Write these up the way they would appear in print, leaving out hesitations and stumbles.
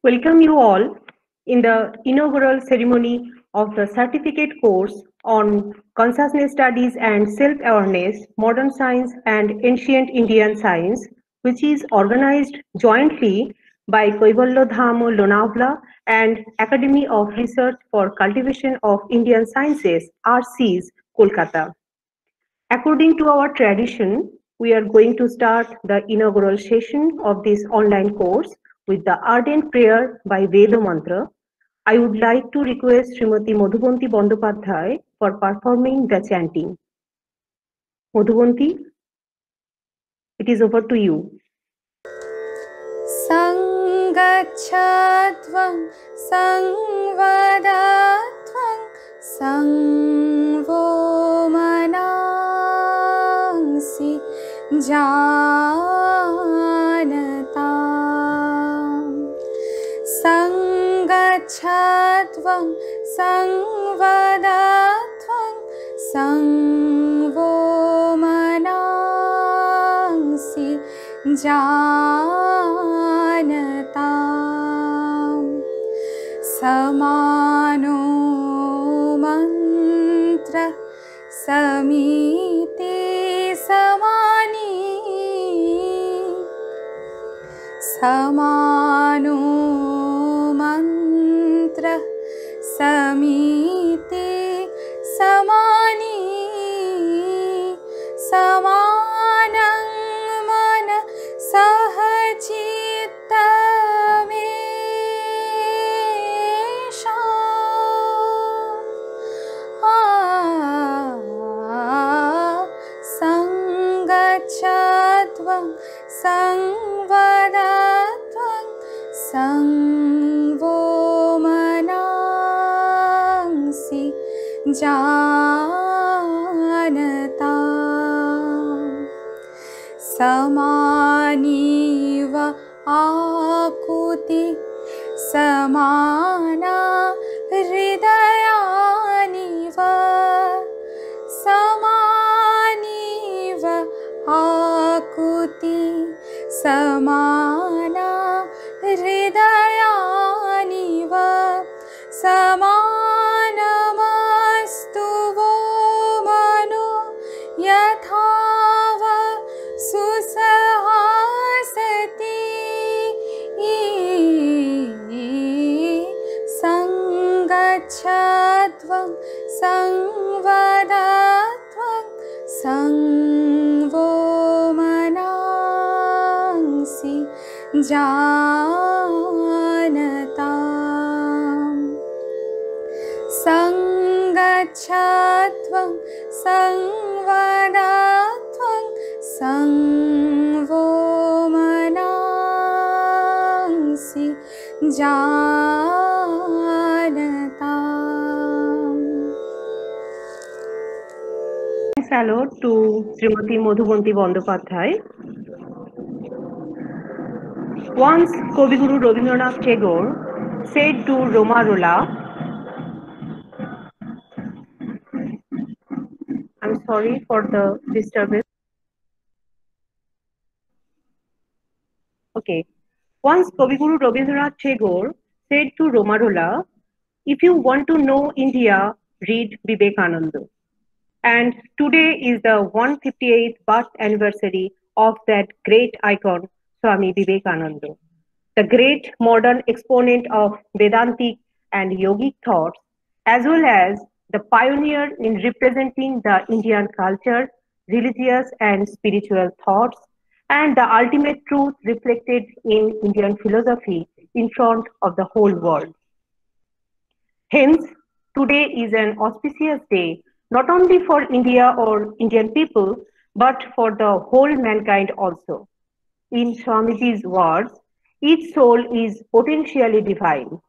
Welcome you all in the inaugural ceremony of the certificate course on Consciousness Studies and Self-Awareness, Modern Science and Ancient Indian Science, which is organized jointly by Kaivalya Dham Lonavala and Academy of Research for Cultivation of Indian Sciences, RCS, Kolkata. According to our tradition, we are going to start the inaugural session of this online course with the ardent prayer by Veda Mantra. I would like to request Srimati Madhubanti Bandopadhyay for performing the chanting. Madhubanti, it is over to you. Sangachadvam sangvadatvam sangvomanansi janatam Sangachadvam sangvadatvam sangvomanansi janatam samano mantra samiti samani samano mantra samiti samani samanang mana sahajittamesha sangachadvam sangvadatvam sangvomanansi janatam samaniva akuti samana hridayaniva samaniva akuti samana hridayaniva samanamastu vo mano yathava susahasati sangachadvam sangvadatvam sangvomanansi janatam sangachadvam sangvadatvam sangvomanansi janatam. Salute to Srimati Madhubanti Bandopadhyay. Once Kaviguru Rabindranath Tagore said to Romarola, I'm sorry for the disturbance. Okay. Once Kaviguru Rabindranath Tagore said to Romarola, if you want to know India, read Vivekananda. And today is the 158th birth anniversary of that great icon, Swami Vivekananda, the great modern exponent of Vedantic and yogic thoughts, as well as the pioneer in representing the Indian culture, religious and spiritual thoughts, and the ultimate truth reflected in Indian philosophy in front of the whole world. Hence, today is an auspicious day not only for India or Indian people, but for the whole mankind also. In Swamiji's words, each soul is potentially divine.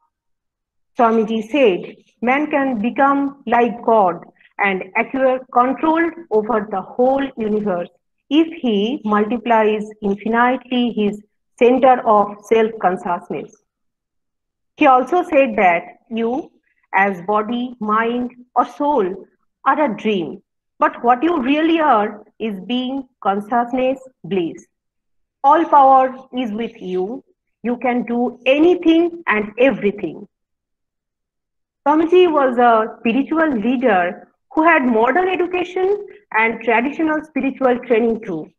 Swamiji said, man can become like God and acquire control over the whole universe if he multiplies infinitely his center of self-consciousness. He also said that you, as body, mind, or soul, are a dream, but what you really are is being, consciousness, bliss. All power is with you. you can do anything and everything. Swamiji was a spiritual leader who had modern education and traditional spiritual training too.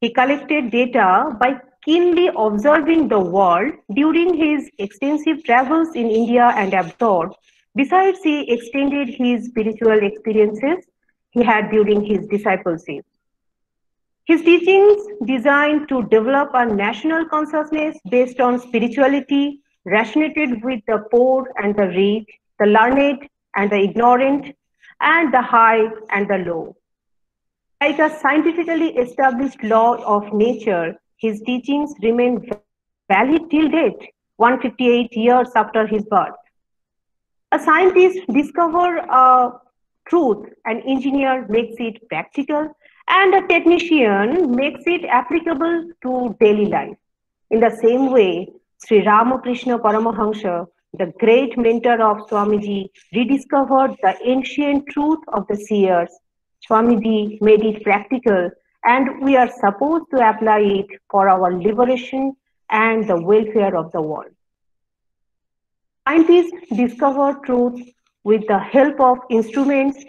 He collected data by keenly observing the world during his extensive travels in India and abroad. Besides, he extended his spiritual experiences he had during his discipleship. His teachings, designed to develop a national consciousness based on spirituality, resonated with the poor and the rich, the learned and the ignorant, and the high and the low. Like a scientifically established law of nature, his teachings remain valid till date, 158 years after his birth. A scientist discovers a truth, an engineer makes it practical, and a technician makes it applicable to daily life. In the same way, Sri Ramakrishna Paramahansa, the great mentor of Swamiji, rediscovered the ancient truth of the seers. Swamiji made it practical, and we are supposed to apply it for our liberation and the welfare of the world. Scientists discover truth with the help of instruments,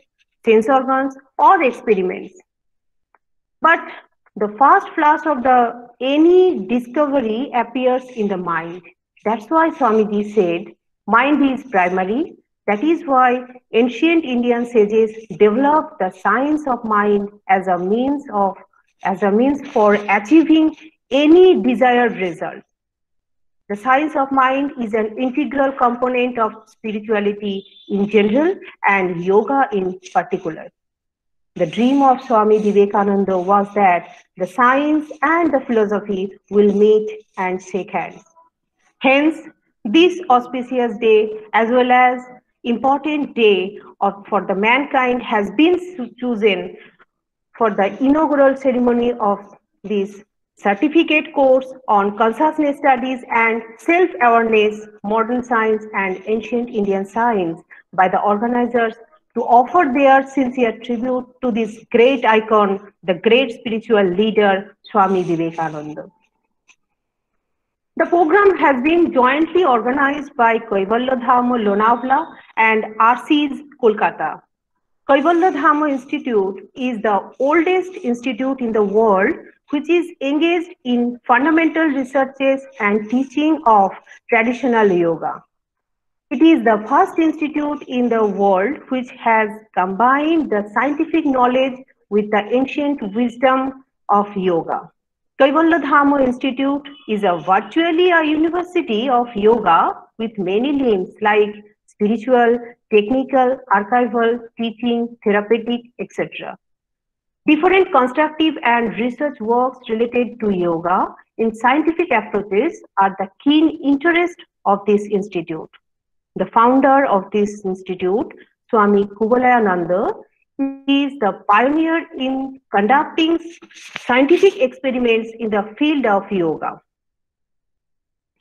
sense organs, or experiments. But the first flash of any discovery appears in the mind. That's why Swamiji said, mind is primary. That is why ancient Indian sages developed the science of mind as a means for achieving any desired result. The science of mind is an integral component of spirituality in general and yoga in particular. The dream of Swami Vivekananda was that the science and the philosophy will meet and shake hands. Hence, this auspicious day, as well as important day for the mankind, has been chosen for the inaugural ceremony of this certificate course on consciousness studies and self-awareness, modern science and ancient Indian science by the organizers to offer their sincere tribute to this great icon, the great spiritual leader, Swami Vivekananda. The program has been jointly organized by Kaivalya Dhama Lonavala and RC's Kolkata. Kaivalya Dhama Institute is the oldest institute in the world which is engaged in fundamental researches and teaching of traditional yoga. It is the first institute in the world which has combined the scientific knowledge with the ancient wisdom of yoga. Kaivalya Dhama Institute is virtually a university of yoga with many limbs like spiritual, technical, archival, teaching, therapeutic, etc. Different constructive and research works related to yoga in scientific approaches are the keen interest of this institute. The founder of this institute, Swami Kuvalayananda, is the pioneer in conducting scientific experiments in the field of yoga.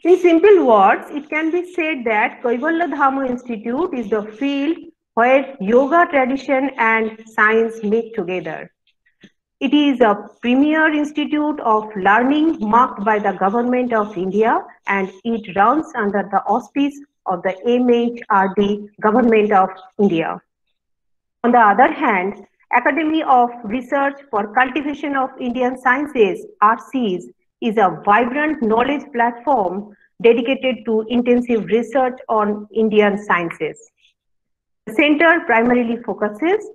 In simple words, it can be said that Kaivalya Dhama Institute is the field where yoga tradition and science meet together. It is a premier institute of learning marked by the Government of India, and it runs under the auspice of the MHRD Government of India. On the other hand, Academy of Research for Cultivation of Indian Sciences, RCs, is a vibrant knowledge platform dedicated to intensive research on Indian sciences. The center primarily focuses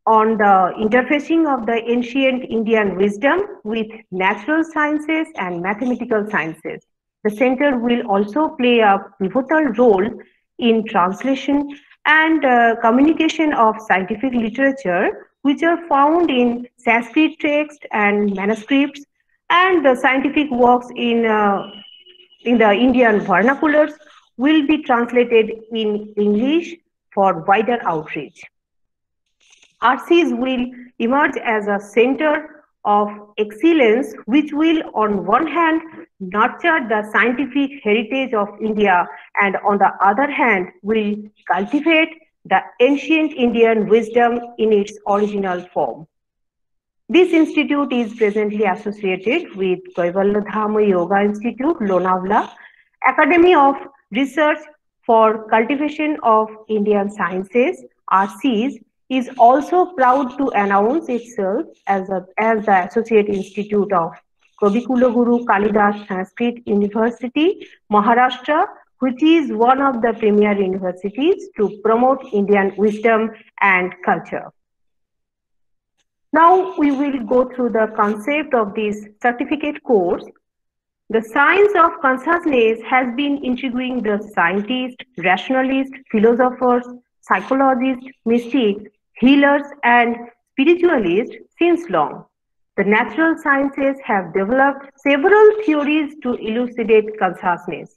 on the interfacing of the ancient Indian wisdom with natural sciences and mathematical sciences. The center will also play a pivotal role in translation and communication of scientific literature, which are found in Sanskrit texts and manuscripts, and the scientific works in the Indian vernaculars will be translated in English for wider outreach. RCs will emerge as a center of excellence, which will, on one hand, nurture the scientific heritage of India, and on the other hand, will cultivate the ancient Indian wisdom in its original form. This institute is presently associated with Kaivalya Dhama Yoga Institute, Lonavala, Academy of Research for Cultivation of Indian Sciences, RCs, is also proud to announce itself as the Associate Institute of Kavikulo Guru Kalidas Sanskrit University, Maharashtra, which is one of the premier universities to promote Indian wisdom and culture. Now we will go through the concept of this certificate course. The science of consciousness has been intriguing the scientists, rationalists, philosophers, psychologists, mystics, healers, and spiritualists since long. The natural sciences have developed several theories to elucidate consciousness.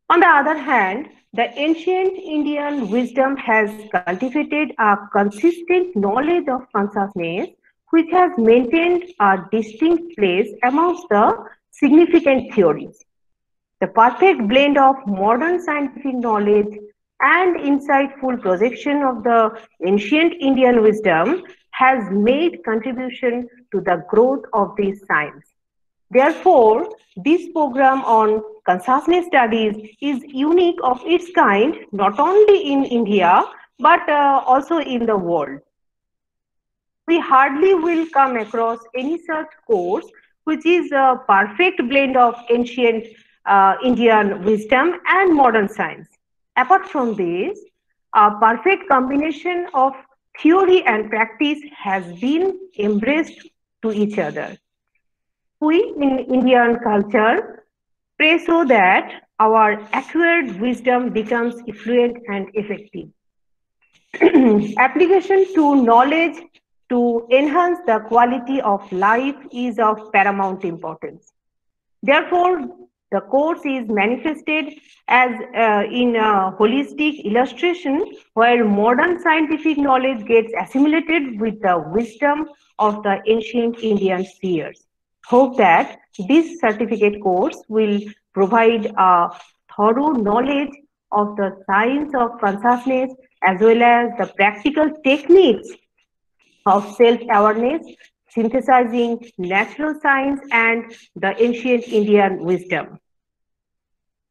On the other hand, the ancient Indian wisdom has cultivated a consistent knowledge of consciousness, which has maintained a distinct place amongst the significant theories. The perfect blend of modern scientific knowledge and insightful projection of the ancient Indian wisdom has made contribution to the growth of this science. Therefore, this program on consciousness studies is unique of its kind, not only in India, but also in the world. We hardly will come across any such course which is a perfect blend of ancient Indian wisdom and modern science. Apart from this, a perfect combination of theory and practice has been embraced to each other. We in Indian culture pray so that our acquired wisdom becomes effluent and effective. Application to knowledge to enhance the quality of life is of paramount importance. Therefore, the course is manifested as in a holistic illustration where modern scientific knowledge gets assimilated with the wisdom of the ancient Indian seers. Hope that this certificate course will provide a thorough knowledge of the science of consciousness as well as the practical techniques of self-awareness, synthesizing natural science and the ancient Indian wisdom.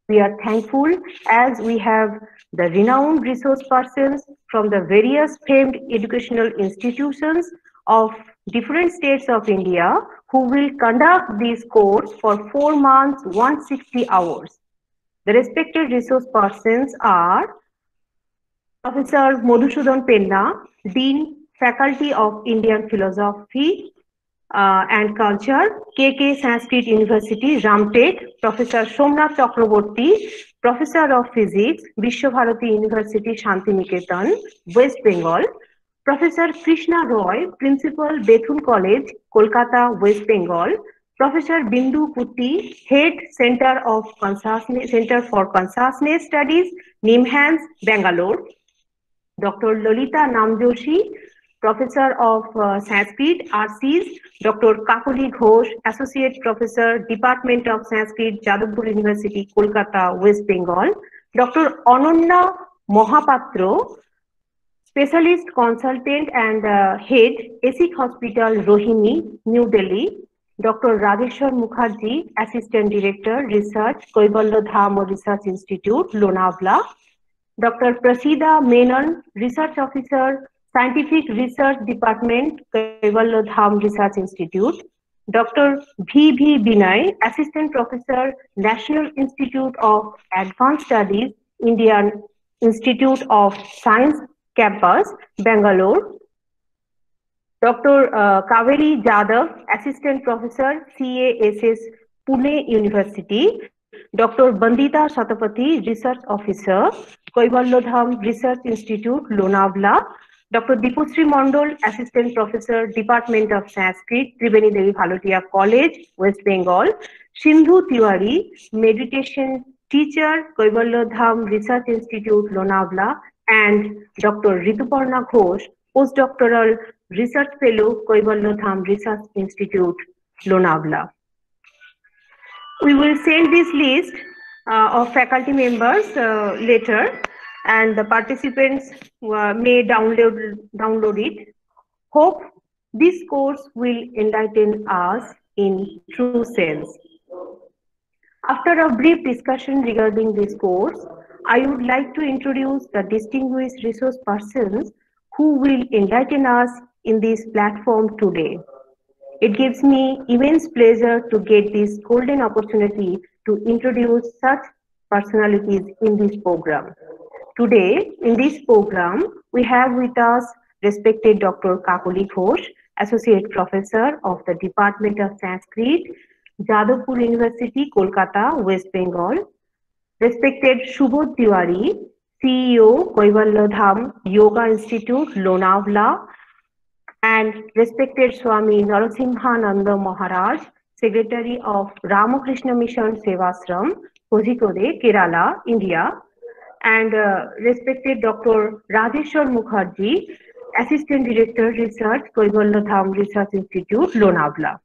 We are thankful as we have the renowned resource persons from the various famed educational institutions of different states of India who will conduct this course for 4 months, 160 hours. The respected resource persons are Professor Madhusudan Penna, Dean, Faculty of Indian Philosophy and Culture, KK Sanskrit University, Ramted, Professor Somnath Chakraborty, Professor of Physics, Vishwabharati University, Shantiniketan, West Bengal, Professor Krishna Roy, Principal, Bethune College, Kolkata, West Bengal, Professor Bindu Putti, Head Center for Consciousness Studies, Nimhans, Bangalore, Dr. Lolita Namjoshi, Professor of Sanskrit, RCs, Dr. Kakuli Ghosh, Associate Professor, Department of Sanskrit, Jadavpur University, Kolkata, West Bengal, Dr. Ananya Mohapatro, Specialist Consultant and Head, ESIC Hospital, Rohini, New Delhi, Dr. Rajeshwar Mukherjee, Assistant Director, Research, Kaivalya Dhama Research Institute, Lonavala, Dr. Prasida Menon, Research Officer, Scientific Research Department, Kaivalya Dham Research Institute, Dr. V.V. Binay, Assistant Professor, National Institute of Advanced Studies, Indian Institute of Science Campus, Bangalore, Dr. Kaveri Jadhav, Assistant Professor, CASS, Pune University, Dr. Bandita Satapathy, Research Officer, Kaivalya Dham Research Institute, Lonavala, Dr. Dipusri Mondol, Assistant Professor, Department of Sanskrit, Tribeni Devi Bhalotia College, West Bengal, Sindhu Tiwari, Meditation Teacher, Kaivalya Dham Research Institute, Lonavala, and Dr. Rituparna Ghosh, Postdoctoral Research Fellow, Kaivalya Dham Research Institute, Lonavala. We will send this list of faculty members later, and the participants may download it. Hope This course will enlighten us in true sense. After a brief discussion regarding this course, I would like to introduce the distinguished resource persons who will enlighten us in this platform today. It gives me immense pleasure to get this golden opportunity to introduce such personalities in this program. Today, in this program, we have with us respected Dr. Kakuli Ghosh, Associate Professor of the Department of Sanskrit, Jadavpur University, Kolkata, West Bengal, respected Shubodh Tiwari, CEO, Kaivalya Dham Yoga Institute, Lonavala, and respected Swami Narasimhananda Maharaj, Secretary of Ramakrishna Mission Sevasram, Kozhikode, Kerala, India, and respected Dr. Rajeshwar Mukherjee, Assistant Director Research, Kaivalya Dham Research Institute, Lonavala.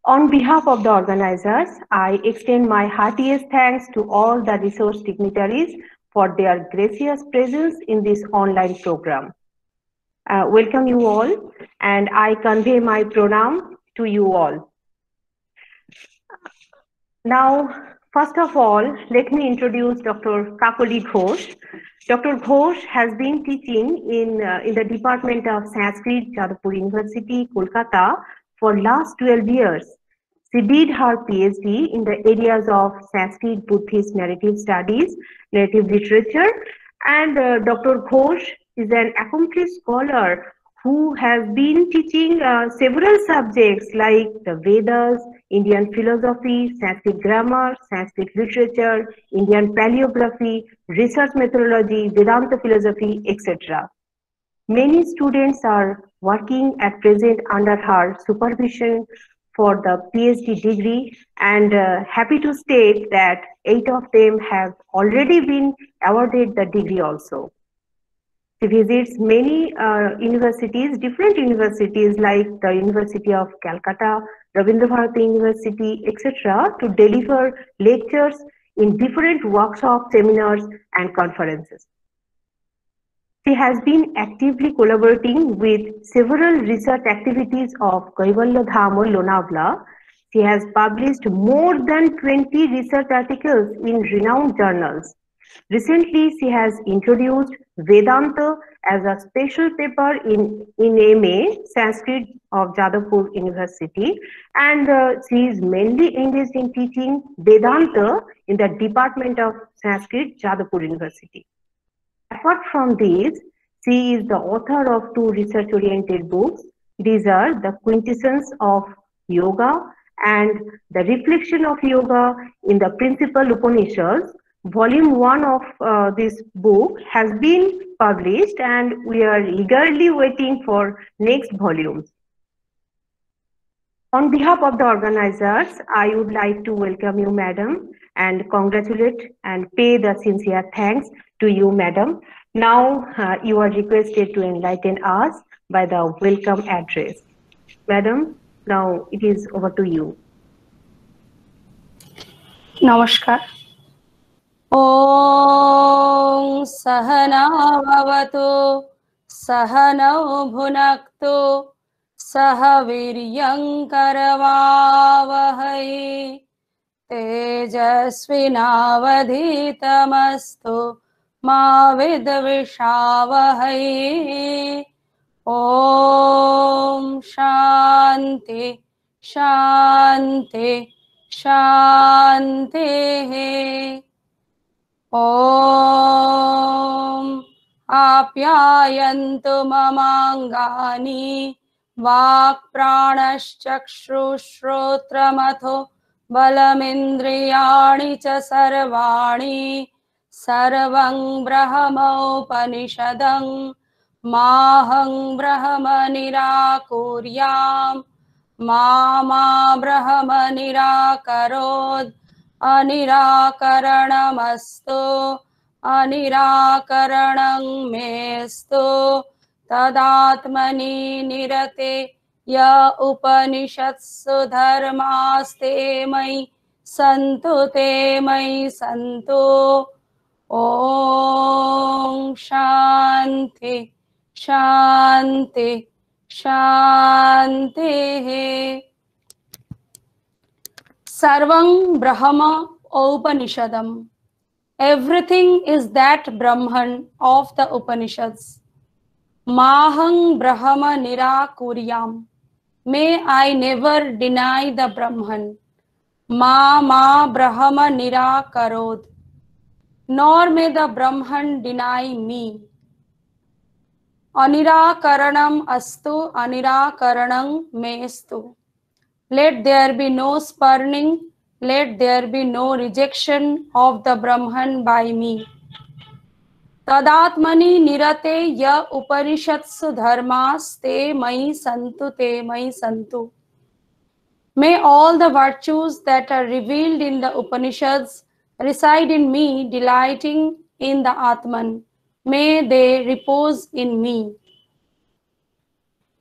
On behalf of the organizers, I extend my heartiest thanks to all the resource dignitaries for their gracious presence in this online program. Welcome you all, and I convey my pranam to you all. Now, first of all, let me introduce Dr. Kakuli Ghosh. Dr. Ghosh has been teaching in the Department of Sanskrit, Jadavpur University, Kolkata for last 12 years. She did her PhD in the areas of Sanskrit Buddhist narrative studies, narrative literature, and Dr. Ghosh is an accomplished scholar who has been teaching several subjects like the Vedas, Indian philosophy, Sanskrit grammar, Sanskrit literature, Indian paleography, research methodology, Vedanta philosophy, etc. Many students are working at present under her supervision for the PhD degree, and happy to state that 8 of them have already been awarded the degree also. She visits many universities, different universities like the University of Calcutta, Rabindra Bharati University, etc., to deliver lectures in different workshops, seminars, and conferences. She has been actively collaborating with several research activities of Kaivalya Dham or Lonavala. She has published more than 20 research articles in renowned journals. Recently, she has introduced Vedanta as a special paper in MA Sanskrit of Jadavpur University, and she is mainly engaged in teaching Vedanta in the Department of Sanskrit, Jadavpur University. Apart from these, she is the author of 2 research-oriented books. These are The Quintessence of Yoga and The Reflection of Yoga in the Principal Upanishads. Volume 1 of this book has been published, and we are eagerly waiting for next volumes. On behalf of the organizers, I would like to welcome you, madam, and congratulate and pay the sincere thanks to you, madam. Now you are requested to enlighten us by the welcome address. Madam, now it is over to you. Namaskar. Om Sahana Bhavatu Sahanau Bhunaktu Sahaviryam Karavavahai Tejasvinavadhitamastu Ma Vidvishavahai. Om Shanti Shanti Shanti. Om Apyayantu mamangani Vakpranashchakshrushrotramatho Balamindriyani cha sarvani Sarvang Brahma Upanishadang Mahang Brahma Nirakuryam Mama Brahma Nirakarod Anirakaranamastu Anirakaranam mestu Tadatmani nirate Ya Upanishatsu dharmaste mai santu te mai santu. Om Shanti Shanti शान्तिः। Sarvang Brahma Upanishadam. Everything is that Brahman of the Upanishads. Mahang Brahma Nirakuryam. May I never deny the Brahman. Ma Brahma Nirakarod. Nor may the Brahman deny me. Anirakaranam astu anirakaranam mestu. Let there be no spurning, let there be no rejection of the Brahman by me. Tadatmani nirate ya upanishatsu dharmas te mai santu te mai santu. May all the virtues that are revealed in the Upanishads reside in me, delighting in the Atman. May they repose in me.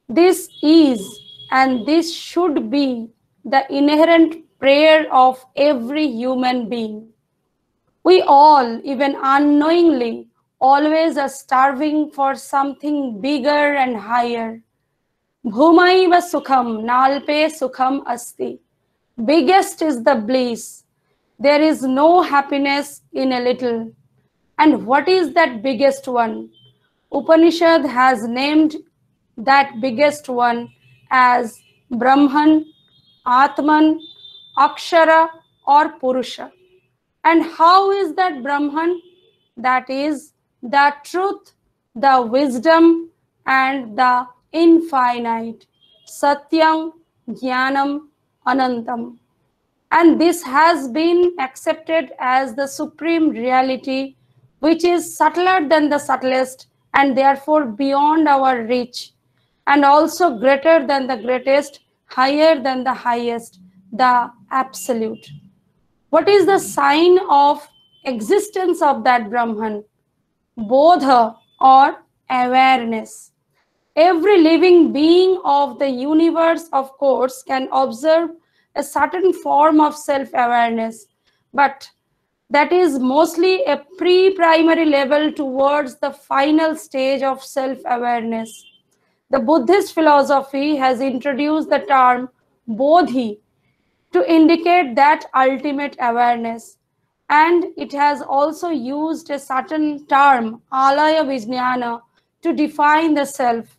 This is and this should be the inherent prayer of every human being. We all, even unknowingly, always are starving for something bigger and higher. Bhumaiva sukham, nalpe sukham asti. Biggest is the bliss. There is no happiness in a little. And what is that biggest one? Upanishad has named that biggest one as Brahman, Atman, Akshara or Purusha. And how is that Brahman? That is the truth, the wisdom and the infinite. Satyam, Jnanam, Anantam. And this has been accepted as the supreme reality, which is subtler than the subtlest and therefore beyond our reach, and also greater than the greatest, higher than the highest, the absolute. What is the sign of existence of that Brahman? Bodha or awareness. Every living being of the universe, of course, can observe a certain form of self-awareness, but that is mostly a pre-primary level towards the final stage of self-awareness. The Buddhist philosophy has introduced the term bodhi to indicate that ultimate awareness, and it has also used a certain term, alaya vijnana, to define the self.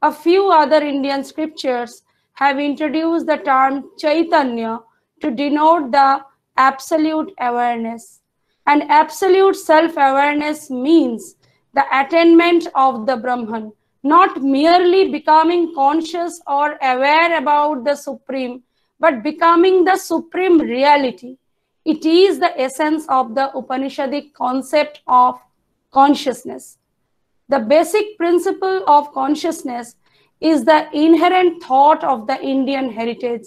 A few other Indian scriptures have introduced the term Chaitanya to denote the absolute awareness. And absolute self-awareness means the attainment of the Brahman, not merely becoming conscious or aware about the Supreme, but becoming the supreme reality. It is the essence of the Upanishadic concept of consciousness. The basic principle of consciousness is the inherent thought of the Indian heritage.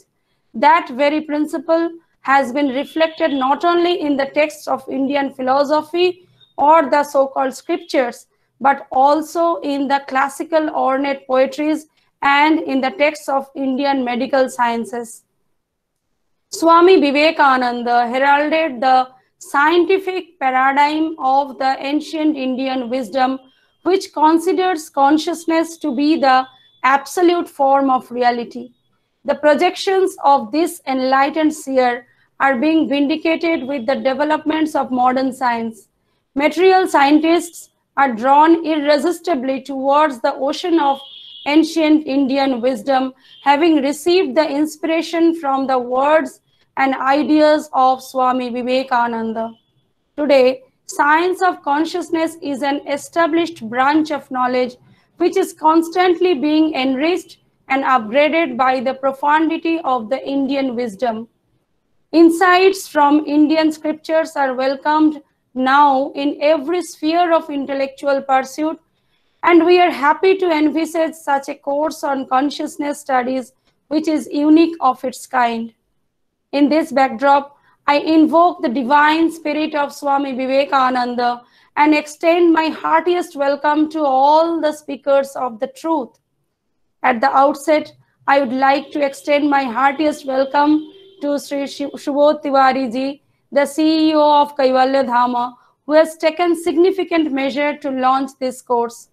That very principle has been reflected not only in the texts of Indian philosophy or the so-called scriptures, but also in the classical ornate poetries and in the texts of Indian medical sciences. Swami Vivekananda heralded the scientific paradigm of the ancient Indian wisdom, which considers consciousness to be the absolute form of reality. The projections of this enlightened seer are being vindicated with the developments of modern science. Material scientists are drawn irresistibly towards the ocean of ancient Indian wisdom, having received the inspiration from the words and ideas of Swami Vivekananda. Today, science of consciousness is an established branch of knowledge which is constantly being enriched and upgraded by the profundity of the Indian wisdom. Insights from Indian scriptures are welcomed now in every sphere of intellectual pursuit, and we are happy to envisage such a course on consciousness studies which is unique of its kind. In this backdrop, I invoke the divine spirit of Swami Vivekananda and extend my heartiest welcome to all the speakers of the truth. At the outset, I would like to extend my heartiest welcome to Sri Subodh Tiwari ji, the CEO of Kaivalya Dhama, who has taken significant measure to launch this course.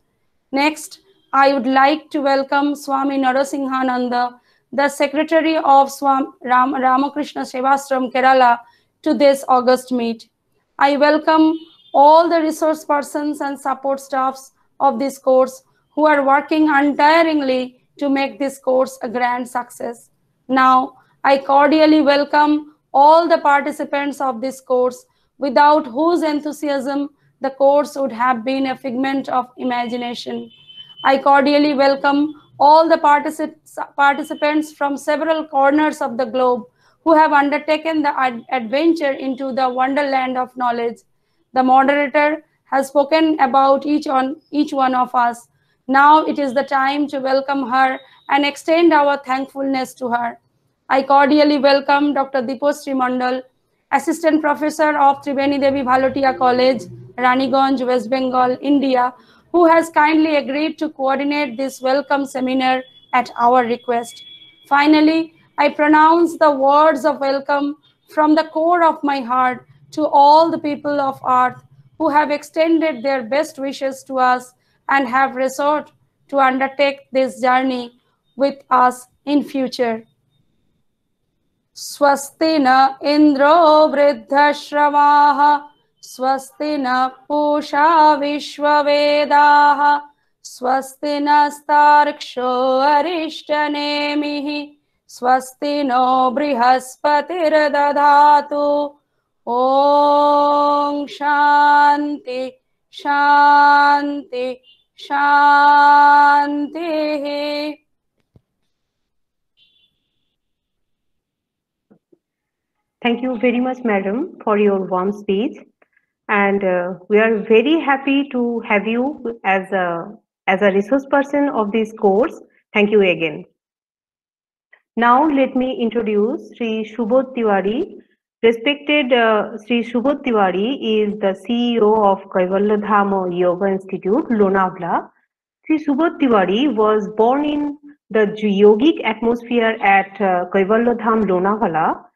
Next, I would like to welcome Swami Narasinghananda, the Secretary of Ramakrishna Sevastram, Kerala, to this August meet. I welcome all the resource persons and support staffs of this course who are working untiringly to make this course a grand success. Now, I cordially welcome all the participants of this course, without whose enthusiasm the course would have been a figment of imagination. I cordially welcome all the participants from several corners of the globe who have undertaken the adventure into the wonderland of knowledge. The moderator has spoken about each one of us. Now it is the time to welcome her and extend our thankfulness to her. I cordially welcome Dr. Diposri Mandal, Assistant Professor of Tribeni Devi Bhalotia College, Raniganj, West Bengal, India, who has kindly agreed to coordinate this welcome seminar at our request. Finally, I pronounce the words of welcome from the core of my heart to all the people of earth who have extended their best wishes to us and have resolved to undertake this journey with us in future. स्वस्ति न इंद्रो वृद्धश्रवाः स्वस्ति न पूषा विश्ववेदाः स्वस्ति नस्तार्क्ष्यो अरिष्टनेमिः स्वस्ति no बृहस्पतिर्दधातु ॐ शान्ति शान्ति शान्तिः. Thank you very much, madam, for your warm speech. And we are very happy to have you as a resource person of this course. Thank you again. Now let me introduce Sri Subodh Tiwari. Respected Sri Subodh Tiwari is the CEO of Kaivalya Dham Yoga Institute, Lonavala. Sri Subodh Tiwari was born in the yogic atmosphere at Kaivalya Dham, Lonavala.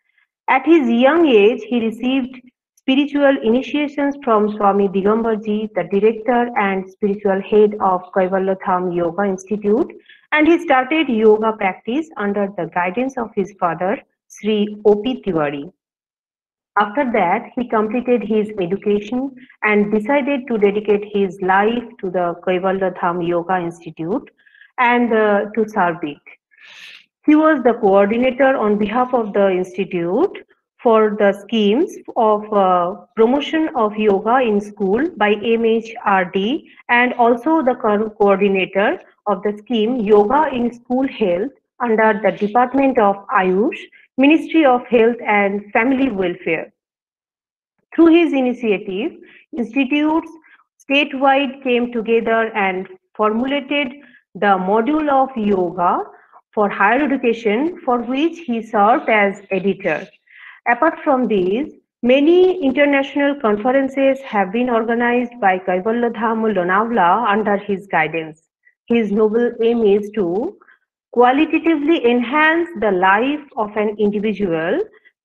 At his young age, he received spiritual initiations from Swami Digambarji, the director and spiritual head of Kaivalya Dham Yoga Institute, and he started yoga practice under the guidance of his father, Sri O.P. Tiwari. After that, he completed his education and decided to dedicate his life to the Kaivalya Dham Yoga Institute and to serve it. He was the coordinator on behalf of the institute for the schemes of promotion of yoga in school by MHRD and also the coordinator of the scheme Yoga in School Health under the Department of Ayush, Ministry of Health and Family Welfare. Through his initiative, institutes statewide came together and formulated the module of yoga for higher education, for which he served as editor. Apart from these, many international conferences have been organized by Kaivalya Dham Lonavala under his guidance. His noble aim is to qualitatively enhance the life of an individual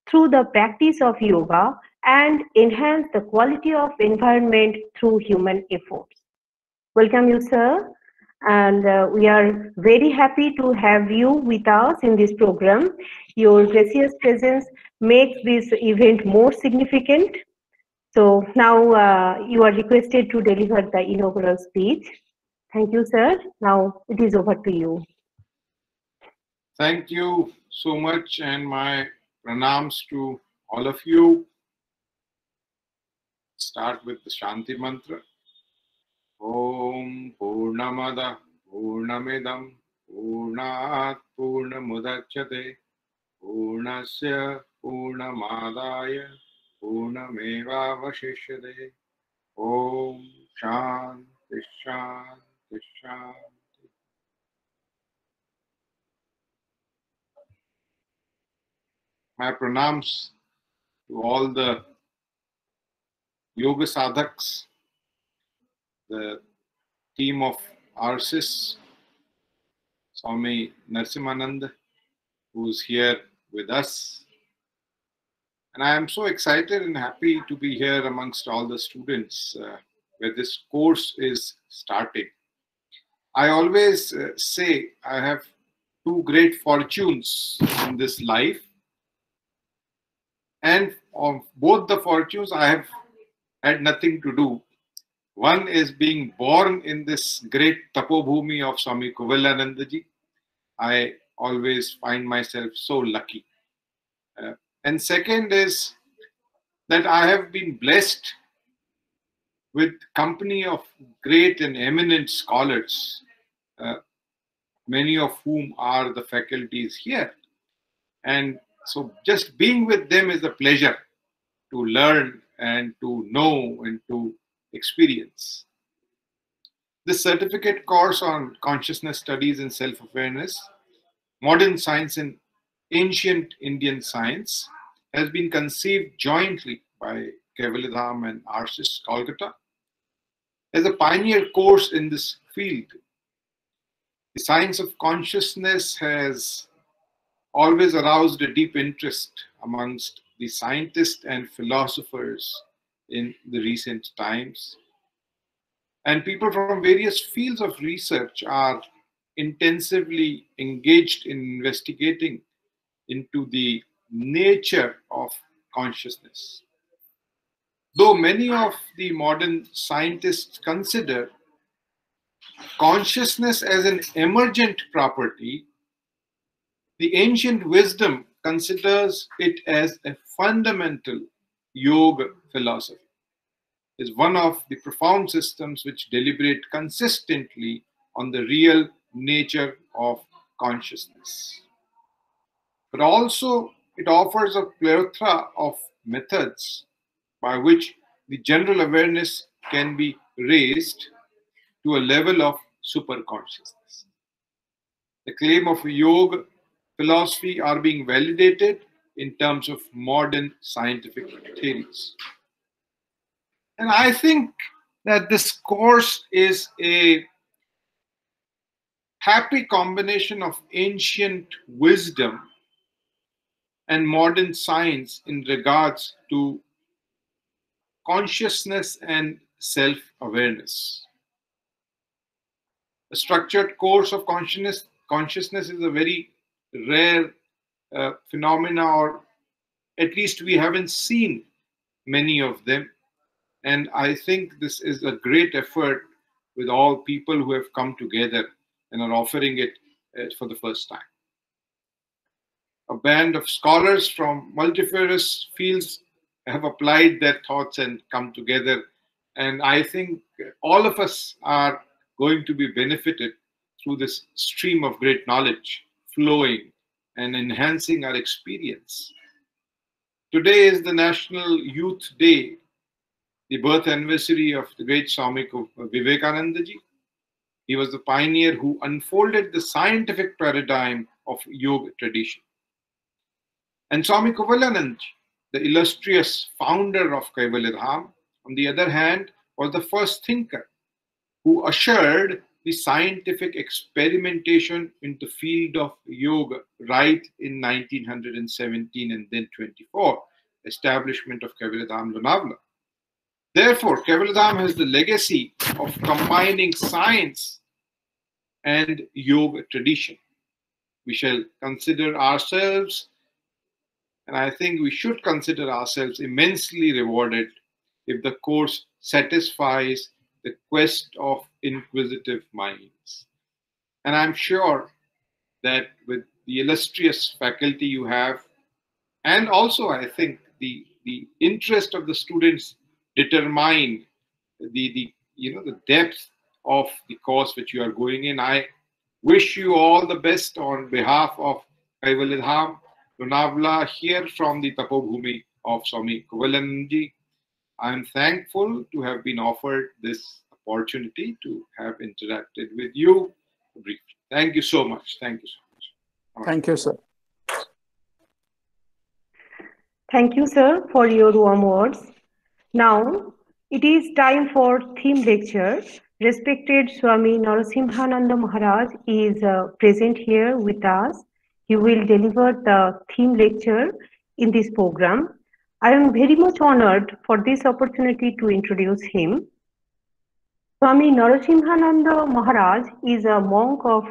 through the practice of yoga and enhance the quality of environment through human efforts. Welcome you, sir. And we are very happy to have you with us in this program. Your gracious presence makes this event more significant. So now you are requested to deliver the inaugural speech. Thank you, sir. Now it is over to you. Thank you so much, and my pranams to all of you. Start with the Shanti Mantra. Om Purnamada Purnamidam Purnat Purnamudachyate Purnasya Purnamadaya Purnamevavashishyate. Om Shanti Shanti Shanti. My pranams to all the yoga sadhaks, the team of RSIS, Swami Narasimhananda, who's here with us. And I am so excited and happy to be here amongst all the students where this course is starting. I always say I have two great fortunes in this life, and of both the fortunes I have had nothing to do. One is being born in this great tapobhumi of Swami Kovilanandaji. I always find myself so lucky. And second is that I have been blessed with company of great and eminent scholars, many of whom are the faculties here. And so just being with them is a pleasure to learn and to know and to experience. This certificate course on consciousness studies and self-awareness, modern science and ancient Indian science, has been conceived jointly by Kaivalya and Arsis Kolkata as a pioneer course in this field. The science of consciousness has always aroused a deep interest amongst the scientists and philosophers in the recent times. And people from various fields of research are intensively engaged in investigating into the nature of consciousness. Though many of the modern scientists consider consciousness as an emergent property, the ancient wisdom considers it as a fundamental yoga philosophy. Is one of the profound systems which deliberate consistently on the real nature of consciousness. But also, it offers a plethora of methods by which the general awareness can be raised to a level of superconsciousness. The claim of yoga philosophy are being validated in terms of modern scientific theories. And I think that this course is a happy combination of ancient wisdom and modern science in regards to consciousness and self-awareness. A structured course of consciousness is a very rare phenomena, or at least we haven't seen many of them. And I think this is a great effort with all people who have come together and are offering it for the first time. A band of scholars from multifarious fields have applied their thoughts and come together. And I think all of us are going to be benefited through this stream of great knowledge flowing and enhancing our experience. Today is the National Youth Day, the birth anniversary of the great Swami Vivekanandaji. He was the pioneer who unfolded the scientific paradigm of yoga tradition. And Swami Kovilanandaji, the illustrious founder of Kaivalya Dham, on the other hand, was the first thinker who ushered the scientific experimentation in the field of yoga right in 1917 and then 24, establishment of Kaivalya Dham Lonavala. Therefore, Kaivalya Dham has the legacy of combining science and yoga tradition. We shall consider ourselves, and I think we should consider ourselves immensely rewarded if the course satisfies the quest of inquisitive minds. And I'm sure that with the illustrious faculty you have, and also I think the interest of the students determine the depth of the course which you are going in. I wish you all the best on behalf of Kaivalya Dham Lonavala here from the Tapobhumi of Swami Kovilanandaji. I am thankful to have been offered this opportunity to have interacted with you briefly. Thank you so much. Thank you so much. Thank you, sir. Thank you, sir, for your warm words. Now, it is time for theme lecture. Respected Swami Narasimhananda Maharaj is present here with us. He will deliver the theme lecture in this program. I am very much honored for this opportunity to introduce him. Swami Narasimhananda Maharaj is a monk of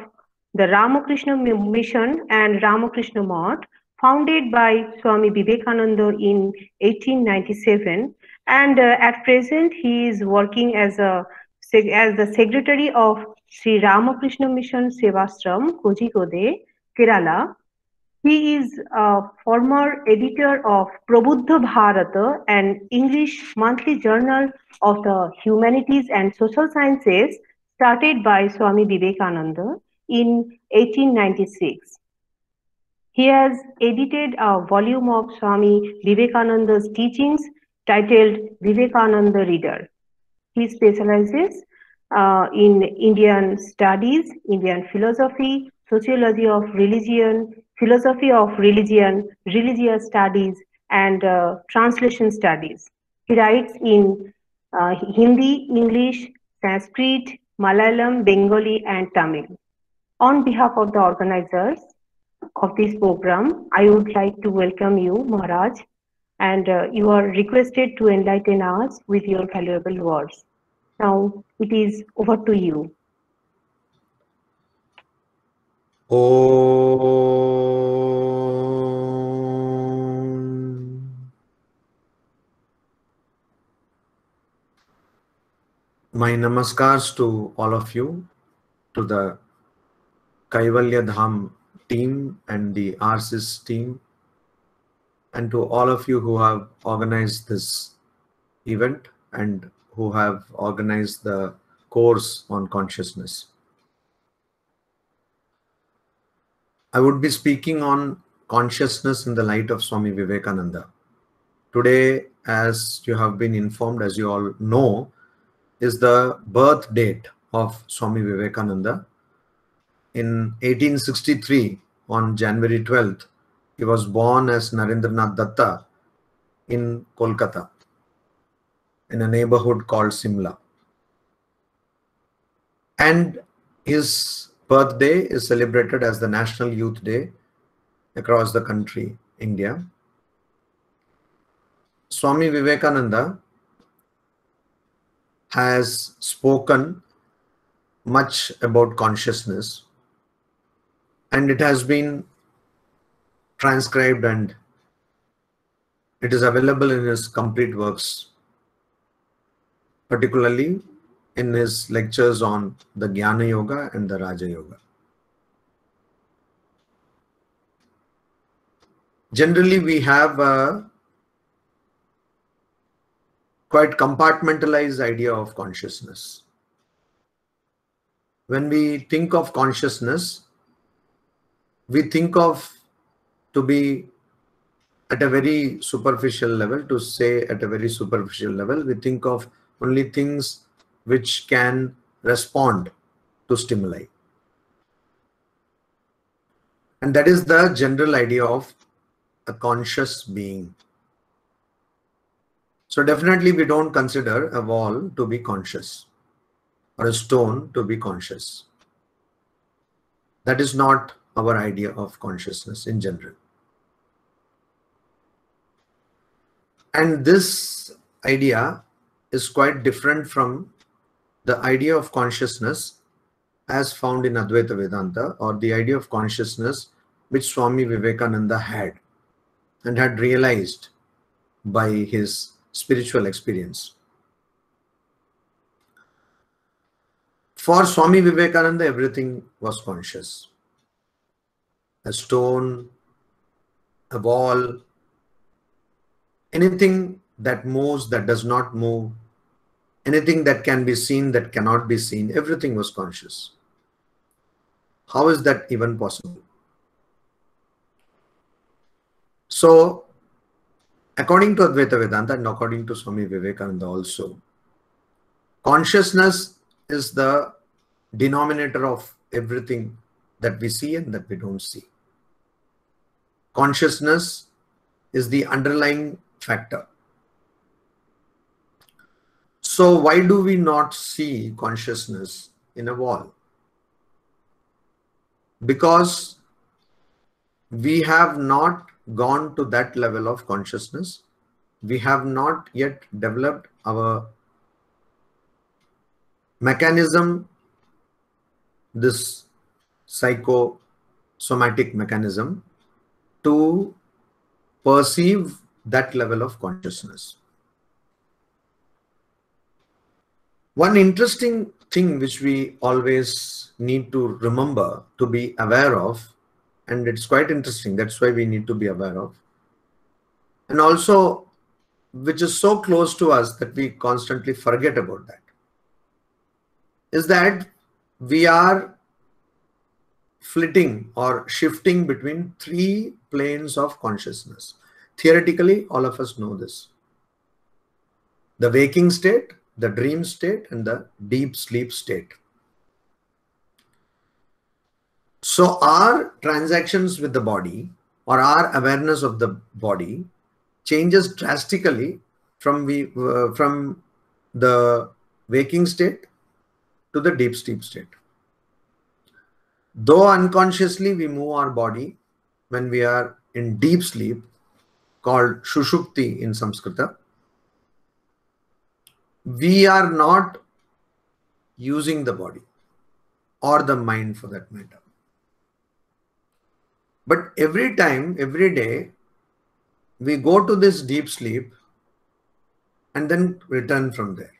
the Ramakrishna Mission and Ramakrishna Math, founded by Swami Vivekananda in 1897, and at present he is working as the secretary of Sri Ramakrishna Mission Sevastram, Kozhikode, Kerala. He is a former editor of Prabuddha Bharata, an English monthly journal of the humanities and social sciences started by Swami Vivekananda in 1896. He has edited a volume of Swami Vivekananda's teachings titled Vivekananda Reader. He specializes in Indian studies, Indian philosophy, sociology of religion, philosophy of religion, religious studies, and translation studies. He writes in Hindi, English, Sanskrit, Malayalam, Bengali, and Tamil. On behalf of the organizers of this program, I would like to welcome you, Maharaj, and you are requested to enlighten us with your valuable words. Now it is over to you. My namaskars to all of you, to the Kaivalya Dham team and the RSIS team, and to all of you who have organized this event and who have organized the course on consciousness. I would be speaking on consciousness in the light of Swami Vivekananda. Today, as you have been informed, as you all know, is the birth date of Swami Vivekananda. In 1863, on January 12th, he was born as Narendranath Datta in Kolkata, in a neighborhood called Simla. And his birthday is celebrated as the National Youth Day across the country, India. Swami Vivekananda has spoken much about consciousness, and it has been transcribed and it is available in his complete works, particularly in his lectures on the Jnana Yoga and the Raja Yoga. Generally, we have a quite compartmentalized idea of consciousness. When we think of consciousness, we think of to be at a very superficial level. To say at a very superficial level, we think of only things which can respond to stimuli. And that is the general idea of a conscious being. So definitely we don't consider a wall to be conscious or a stone to be conscious. That is not our idea of consciousness in general. And this idea is quite different from the idea of consciousness as found in Advaita Vedanta, or the idea of consciousness which Swami Vivekananda had and had realized by his spiritual experience. For Swami Vivekananda, everything was conscious. A stone, a wall, anything that moves, that does not move, anything that can be seen, that cannot be seen, everything was conscious. How is that even possible? So, according to Advaita Vedanta and according to Swami Vivekananda also, consciousness is the denominator of everything that we see and that we don't see. Consciousness is the underlying factor. So why do we not see consciousness in a wall? Because we have not gone to that level of consciousness. We have not yet developed our mechanism, this psychosomatic mechanism, to perceive that level of consciousness. One interesting thing which we always need to remember, to be aware of, and it's quite interesting, that's why we need to be aware of, and also which is so close to us that we constantly forget about that, is that we are flitting or shifting between three planes of consciousness. Theoretically, all of us know this: the waking state, the dream state, and the deep sleep state. So our transactions with the body, or our awareness of the body, changes drastically from the waking state to the deep sleep state. Though unconsciously we move our body when we are in deep sleep, called Shushupti in Sanskrita, we are not using the body or the mind for that matter. But every time, every day, we go to this deep sleep and then return from there.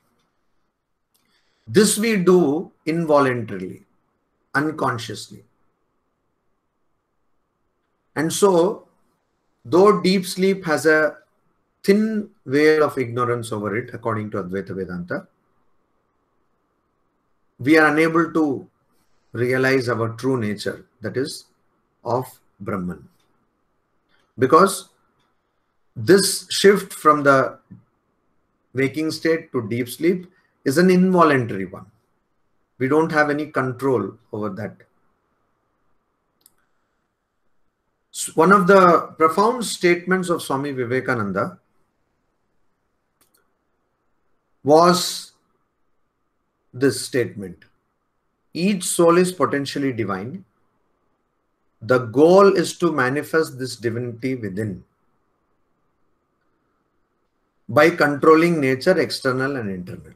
This we do involuntarily, unconsciously. And so, though deep sleep has a thin veil of ignorance over it, according to Advaita Vedanta, we are unable to realize our true nature, that is of Brahman. Because this shift from the waking state to deep sleep is an involuntary one. We don't have any control over that. One of the profound statements of Swami Vivekananda was this statement: each soul is potentially divine. The goal is to manifest this divinity within by controlling nature, external and internal.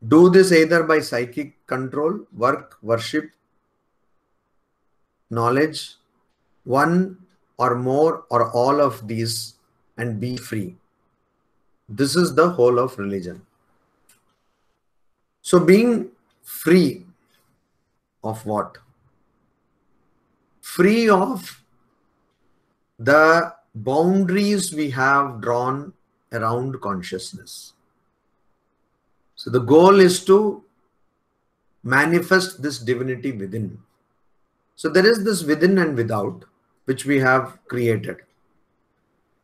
Do this either by psychic control, work, worship, knowledge, one or more or all of these, and be free. This is the whole of religion. So being free of what? Free of the boundaries we have drawn around consciousness. So the goal is to manifest this divinity within. So there is this within and without, which we have created.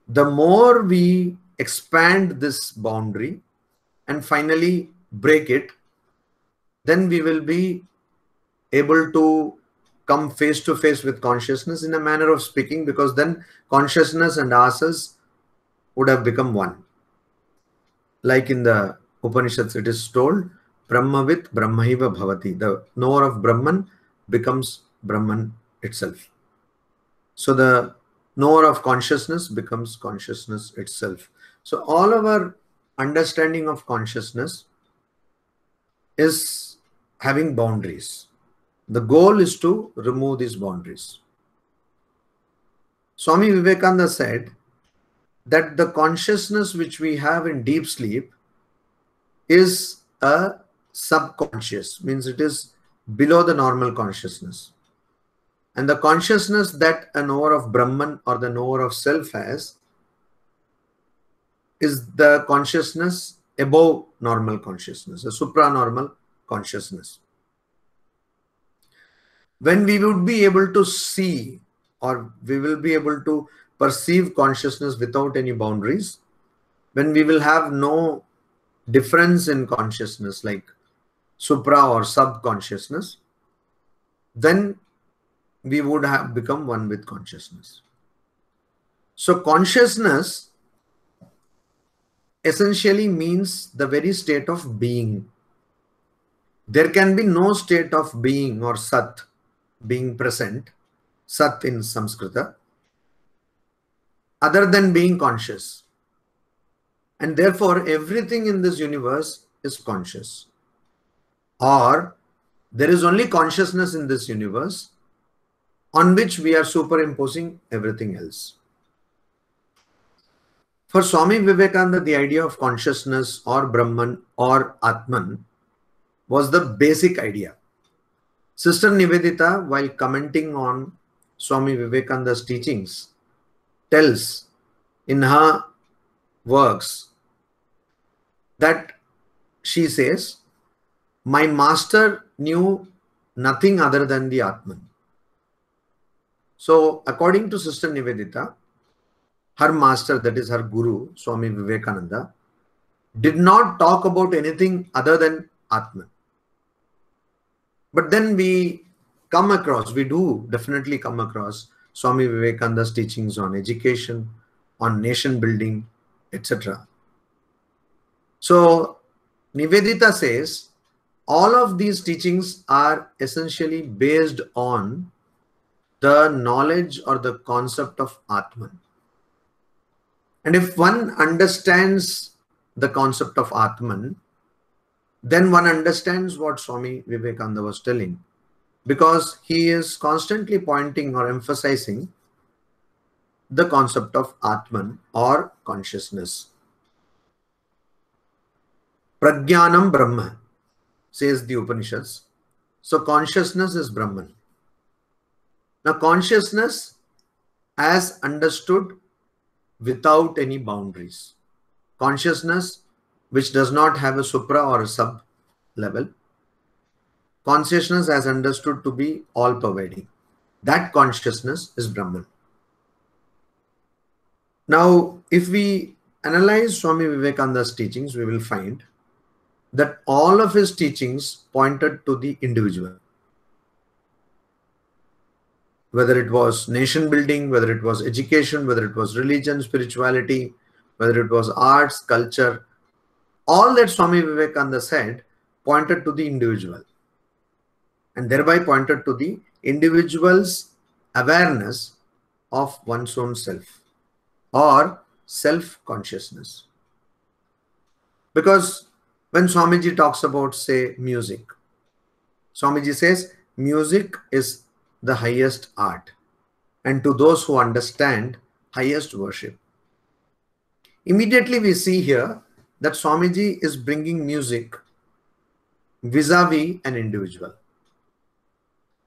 The more we expand this boundary and finally break it, then we will be able to come face to face with consciousness, in a manner of speaking, because then consciousness and ourselves would have become one. Like in the Upanishads, it is told, Brahmavit Brahmaiva Bhavati. The knower of Brahman becomes Brahman itself. So the knower of consciousness becomes consciousness itself. So all our understanding of consciousness is having boundaries. The goal is to remove these boundaries. Swami Vivekananda said that the consciousness which we have in deep sleep is a subconscious, means it is below the normal consciousness. And the consciousness that a knower of Brahman or the knower of self has is the consciousness above normal consciousness, a supranormal consciousness. When we would be able to see, or we will be able to perceive consciousness without any boundaries, when we will have no difference in consciousness like supra or subconsciousness, then we would have become one with consciousness. So consciousness essentially means the very state of being. There can be no state of being or sat, being present, sat in Sanskrita, other than being conscious. And therefore everything in this universe is conscious, or there is only consciousness in this universe on which we are superimposing everything else. For Swami Vivekananda, the idea of consciousness or Brahman or Atman was the basic idea. Sister Nivedita, while commenting on Swami Vivekananda's teachings, tells in her works that she says, my master knew nothing other than the Atman. So according to Sister Nivedita, her master, that is her guru, Swami Vivekananda, did not talk about anything other than Atman. But then we do definitely come across Swami Vivekananda's teachings on education, on nation building, etc. So Nivedita says, all of these teachings are essentially based on the knowledge or the concept of Atman. And if one understands the concept of Atman, then one understands what Swami Vivekananda was telling, because he is constantly pointing or emphasizing the concept of Atman or consciousness. Prajnanam Brahma, says the Upanishads. So consciousness is Brahman. Now consciousness as understood without any boundaries. Consciousness which does not have a supra or a sub level. Consciousness as understood to be all pervading. That consciousness is Brahman. Now, if we analyze Swami Vivekananda's teachings, we will find that all of his teachings pointed to the individual. Whether it was nation building, whether it was education, whether it was religion, spirituality, whether it was arts, culture, all that Swami Vivekananda said pointed to the individual, and thereby pointed to the individual's awareness of one's own self or self-consciousness. Because when Swamiji talks about, say, music, Swamiji says music is the highest art, and to those who understand, highest worship. Immediately we see here that Swamiji is bringing music vis-a-vis an individual.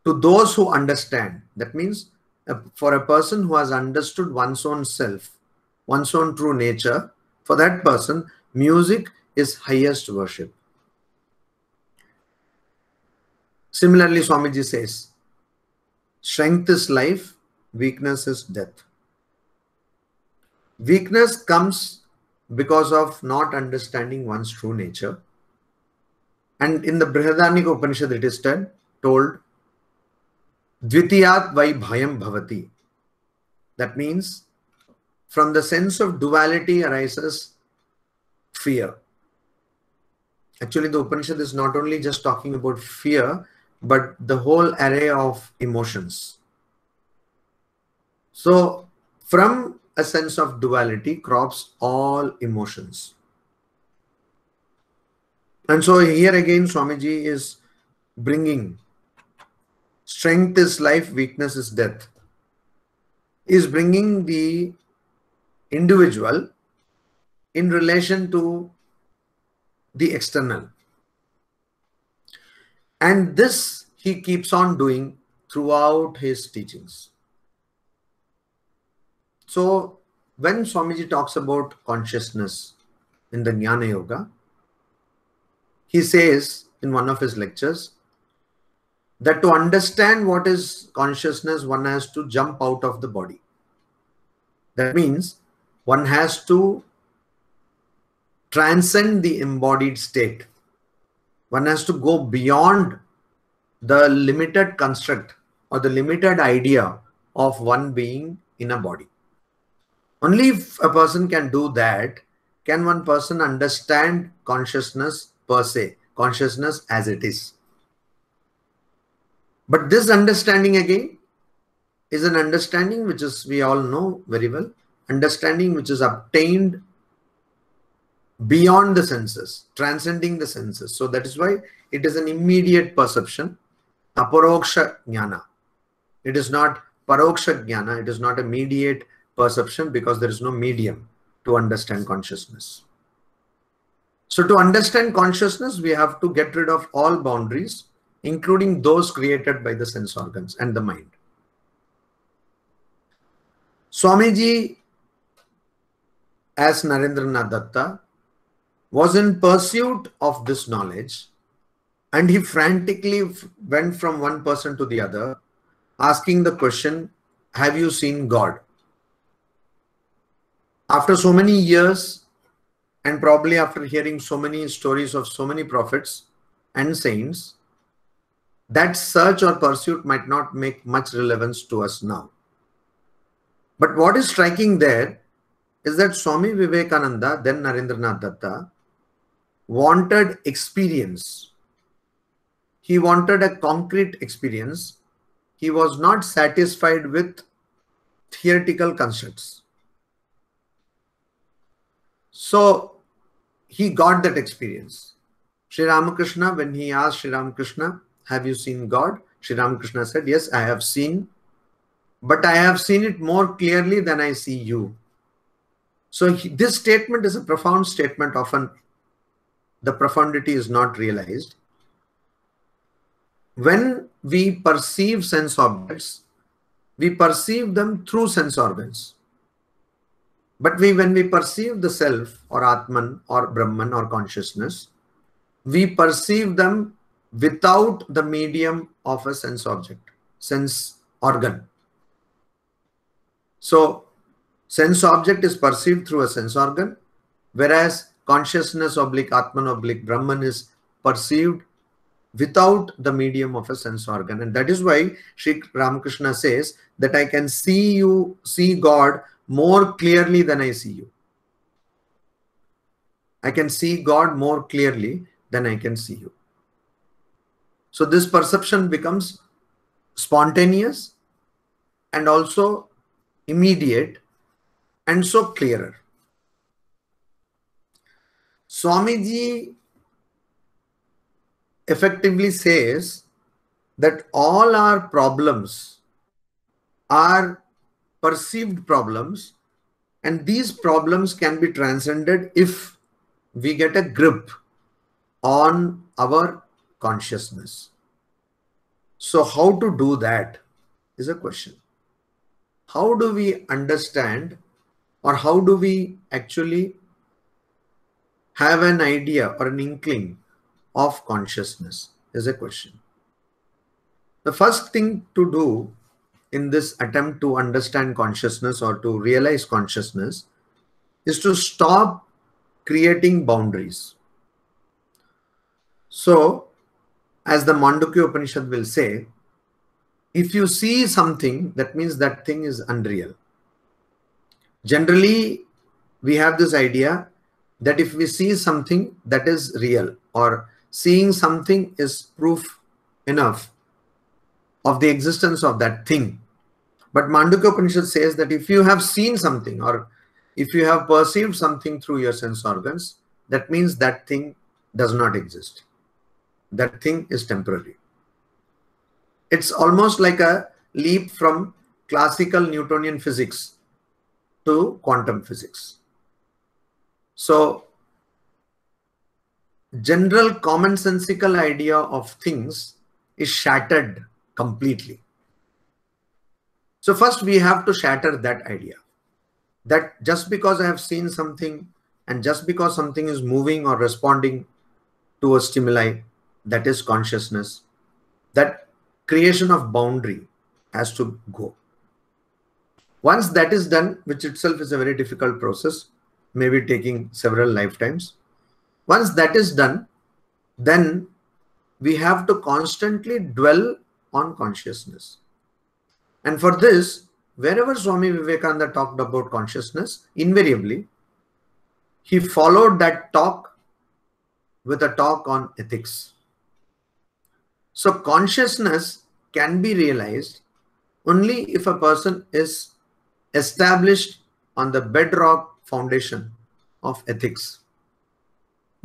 To those who understand, that means for a person who has understood one's own self, one's own true nature, for that person, music is highest worship. Similarly, Swamiji says, strength is life, weakness is death. Weakness comes because of not understanding one's true nature. And in the Brihadaranyaka Upanishad it is told, Dvitiyat vai bhayam bhavati. That means from the sense of duality arises fear. Actually, the Upanishad is not only just talking about fear, but the whole array of emotions. So from a sense of duality crops all emotions. And so here again Swamiji is bringing strength is life, weakness is death. Is bringing the individual in relation to the external. And this he keeps on doing throughout his teachings. So when Swamiji talks about consciousness in the Jnana Yoga, he says in one of his lectures that to understand what is consciousness, one has to jump out of the body. That means one has to transcend the embodied state. One has to go beyond the limited construct or the limited idea of one being in a body. Only if a person can do that, can one person understand consciousness per se, consciousness as it is. But this understanding again is an understanding which is, we all know very well, understanding which is obtained beyond the senses, transcending the senses. So that is why it is an immediate perception, aparoksha jnana. It is not paroksha jnana, it is not a mediate perception because there is no medium to understand consciousness. So to understand consciousness, we have to get rid of all boundaries, including those created by the sense organs and the mind. Swamiji, as Narendranath Datta, was in pursuit of this knowledge, and he frantically went from one person to the other, asking the question, have you seen God? After so many years, and probably after hearing so many stories of so many prophets and saints, that search or pursuit might not make much relevance to us now. But what is striking there is that Swami Vivekananda, then Narendranath Datta, wanted experience. He wanted a concrete experience. He was not satisfied with theoretical concepts. So he got that experience. Sri Ramakrishna, when he asked Sri Ramakrishna, have you seen God? Sri Ramakrishna said, yes, I have seen, but I have seen it more clearly than I see you. So this statement is a profound statement. Often the profundity is not realized. When we perceive sense objects, we perceive them through sense organs. But when we perceive the self or Atman or Brahman or consciousness, we perceive them without the medium of a sense object, sense organ. So sense object is perceived through a sense organ, whereas consciousness oblique Atman oblique Brahman is perceived without the medium of a sense organ. And that is why Sri Ramakrishna says that I can see God more clearly than I see you. I can see God more clearly than I can see you. So this perception becomes spontaneous and also immediate and so clearer. Swamiji effectively says that all our problems are perceived problems, and these problems can be transcended if we get a grip on our consciousness. So how to do that is a question. How do we understand, or how do we actually have an idea or an inkling of consciousness is a question. The first thing to do in this attempt to understand consciousness or to realize consciousness is to stop creating boundaries. So, as the Mandukya Upanishad will say, if you see something, that means that thing is unreal. Generally, we have this idea that if we see something, that is real, or seeing something is proof enough of the existence of that thing. But Mandukya Upanishad says that if you have seen something, or if you have perceived something through your sense organs, that means that thing does not exist. That thing is temporary. It's almost like a leap from classical Newtonian physics to quantum physics. So, general commonsensical idea of things is shattered completely. So first we have to shatter that idea, that just because I have seen something and just because something is moving or responding to a stimuli, that is consciousness, that creation of boundary has to go. Once that is done, which itself is a very difficult process, maybe taking several lifetimes. Once that is done, then we have to constantly dwell on consciousness. And for this, wherever Swami Vivekananda talked about consciousness, invariably, he followed that talk with a talk on ethics. So consciousness can be realized only if a person is established on the bedrock foundation of ethics.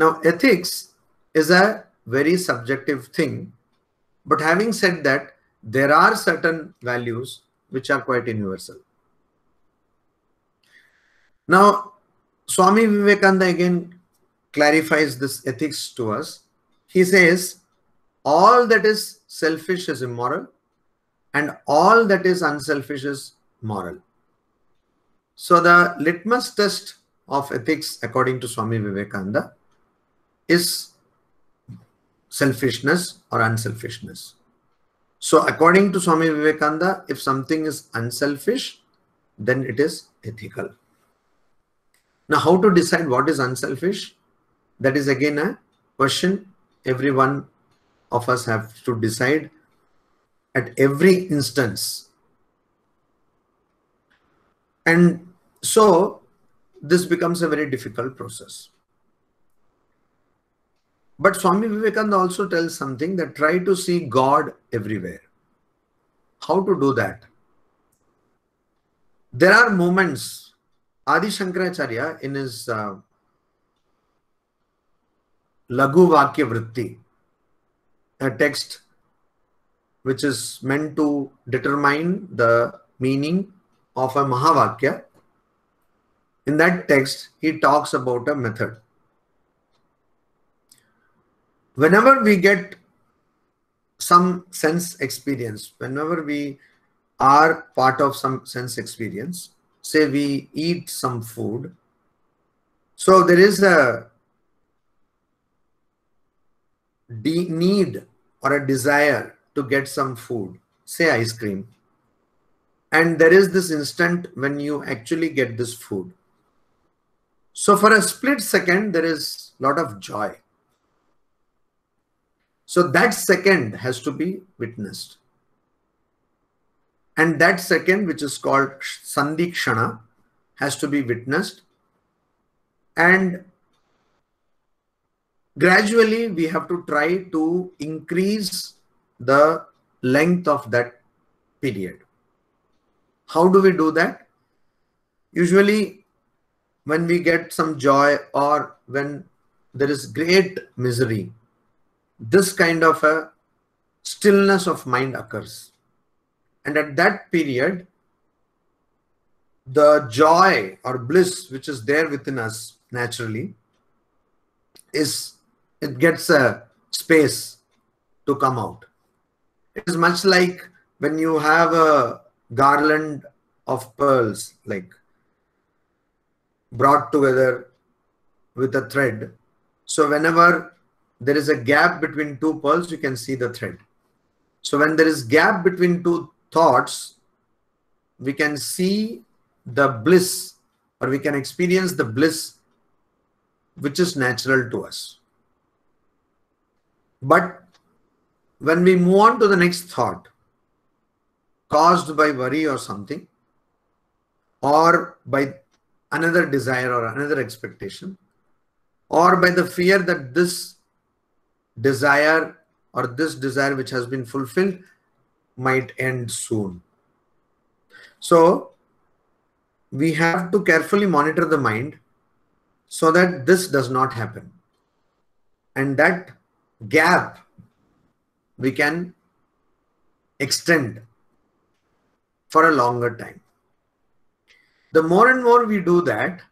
Now, ethics is a very subjective thing, but having said that, there are certain values which are quite universal. Now, Swami Vivekananda again clarifies this ethics to us. He says, all that is selfish is immoral, and all that is unselfish is moral. So the litmus test of ethics, according to Swami Vivekananda, is selfishness or unselfishness. So according to Swami Vivekananda, if something is unselfish, then it is ethical. Now, how to decide what is unselfish? That is again a question every one of us have to decide at every instance. And so this becomes a very difficult process. But Swami Vivekananda also tells something, that try to see God everywhere. How to do that? There are moments, Adi Shankaracharya in his Laghu Vakya Vritti, a text which is meant to determine the meaning of a Mahavakya, in that text he talks about a method. Whenever we get some sense experience, whenever we are part of some sense experience, say we eat some food, so there is a need or a desire to get some food, say ice cream, and there is this instant when you actually get this food. So for a split second, there is a lot of joy. So that second has to be witnessed. And that second, which is called Sandikshana, has to be witnessed. And gradually we have to try to increase the length of that period. How do we do that? Usually when we get some joy or when there is great misery, this kind of a stillness of mind occurs. And at that period, the joy or bliss which is there within us naturally, it gets a space to come out. It is much like when you have a garland of pearls, like brought together with a thread. So whenever there is a gap between two pearls, you can see the thread. So when there is gap between two thoughts, we can see the bliss, or we can experience the bliss which is natural to us. But when we move on to the next thought, caused by worry or something, or by another desire or another expectation, or by the fear that this desire or this desire which has been fulfilled might end soon. So we have to carefully monitor the mind so that this does not happen. And that gap we can extend for a longer time. The more and more we do that,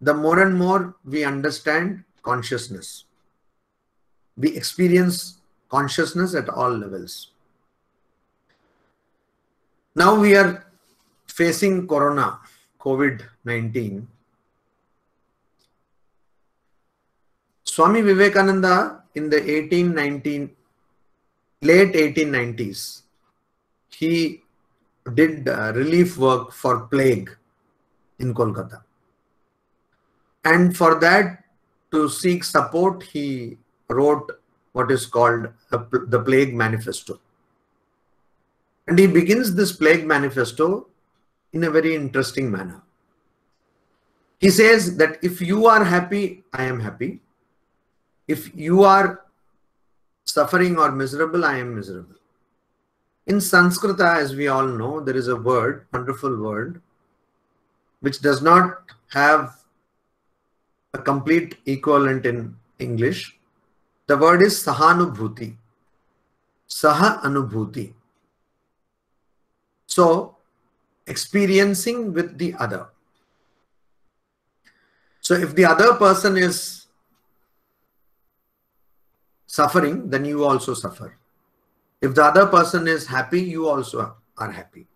the more and more we understand consciousness. We experience consciousness at all levels. Now we are facing Corona, COVID-19. Swami Vivekananda in the late 1890s, he did relief work for plague in Kolkata. And for that, to seek support, he wrote what is called the Plague Manifesto. And he begins this Plague Manifesto in a very interesting manner. He says that if you are happy, I am happy. If you are suffering or miserable, I am miserable. In Sanskrita, as we all know, there is a word, wonderful word, which does not have a complete equivalent in English. The word is Sahanubhuti. Saha Anubhuti. So, experiencing with the other. So, if the other person is suffering, then you also suffer. If the other person is happy, you also are happy.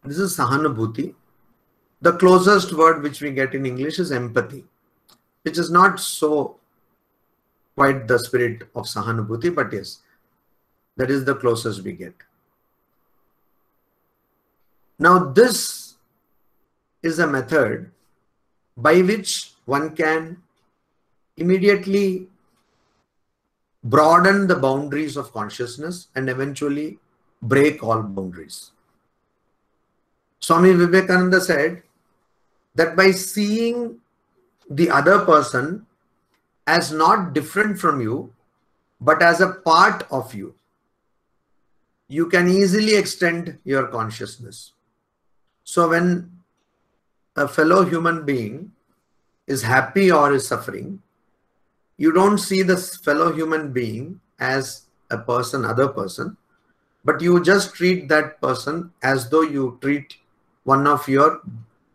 This is Sahanubhuti. The closest word which we get in English is empathy, which is not so quite the spirit of Sahanubhuti, but yes, that is the closest we get. Now, this is a method by which one can immediately broaden the boundaries of consciousness and eventually break all boundaries. Swami Vivekananda said that by seeing the other person as not different from you, but as a part of you, you can easily extend your consciousness. So when a fellow human being is happy or is suffering, you don't see this fellow human being as a person, other person, but you just treat that person as though you treat one of your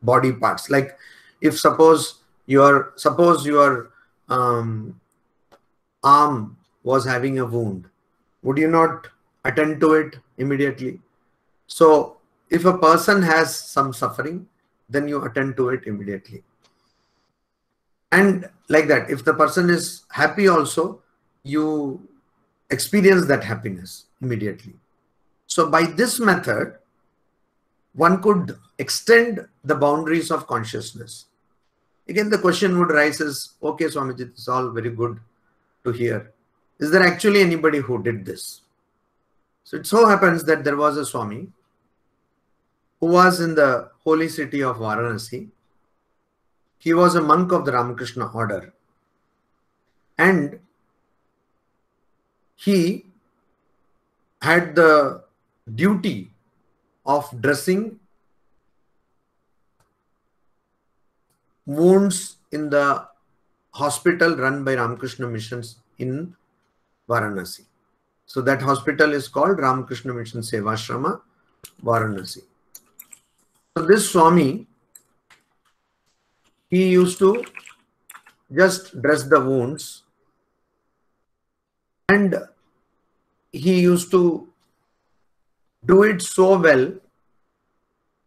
body parts. Like if suppose your arm was having a wound, would you not attend to it immediately? So if a person has some suffering, then you attend to it immediately. And like that, if the person is happy also, you experience that happiness immediately. So by this method, one could extend the boundaries of consciousness. Again, the question would rise is, okay, Swamiji, it's all very good to hear. Is there actually anybody who did this? So it so happens that there was a Swami who was in the holy city of Varanasi. He was a monk of the Ramakrishna order. And he had the duty of dressing wounds in the hospital run by Ramakrishna Missions in Varanasi. So that hospital is called Ramakrishna Mission Sevashrama, Varanasi. So this Swami, he used to just dress the wounds, and he used to do it so well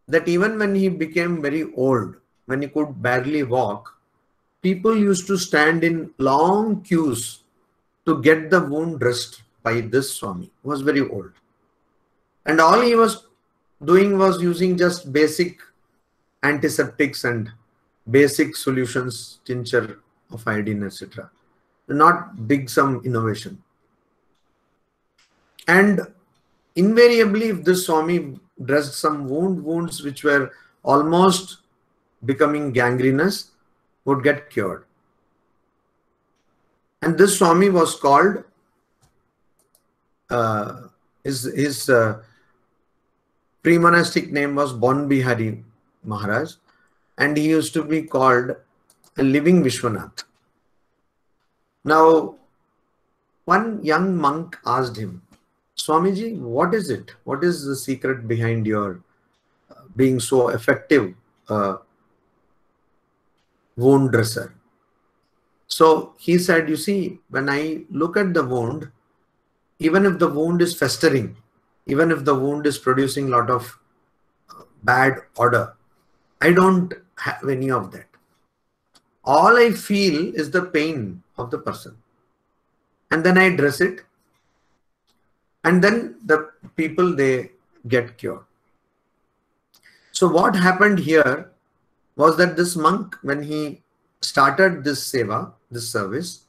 that even when he became very old, when he could barely walk, people used to stand in long queues to get the wound dressed by this Swami. He was very old. And all he was doing was using just basic antiseptics and basic solutions, tincture of iodine, etc. Not big some innovation. And invariably, if this Swami dressed some wounds which were almost becoming gangrenous, would get cured. And this Swami was called, his pre-monastic name was Bon Bihari Maharaj, and he used to be called a living Vishwanath. Now, one young monk asked him, Swamiji, what is it? What is the secret behind your being so effective wound dresser? So he said, you see, when I look at the wound, even if the wound is festering, even if the wound is producing a lot of bad odor, I don't have any of that. All I feel is the pain of the person. And then I dress it. And then the people, they get cured. So what happened here was that this monk, when he started this seva, this service,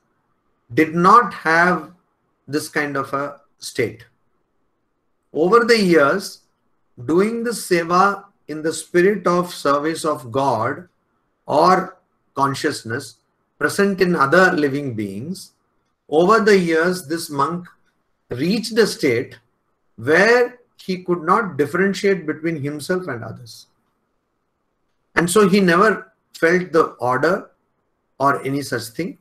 did not have this kind of a state. Over the years, doing the seva in the spirit of service of God or consciousness present in other living beings, over the years, this monk reached a state where he could not differentiate between himself and others. And so he never felt the odor, or any such thing.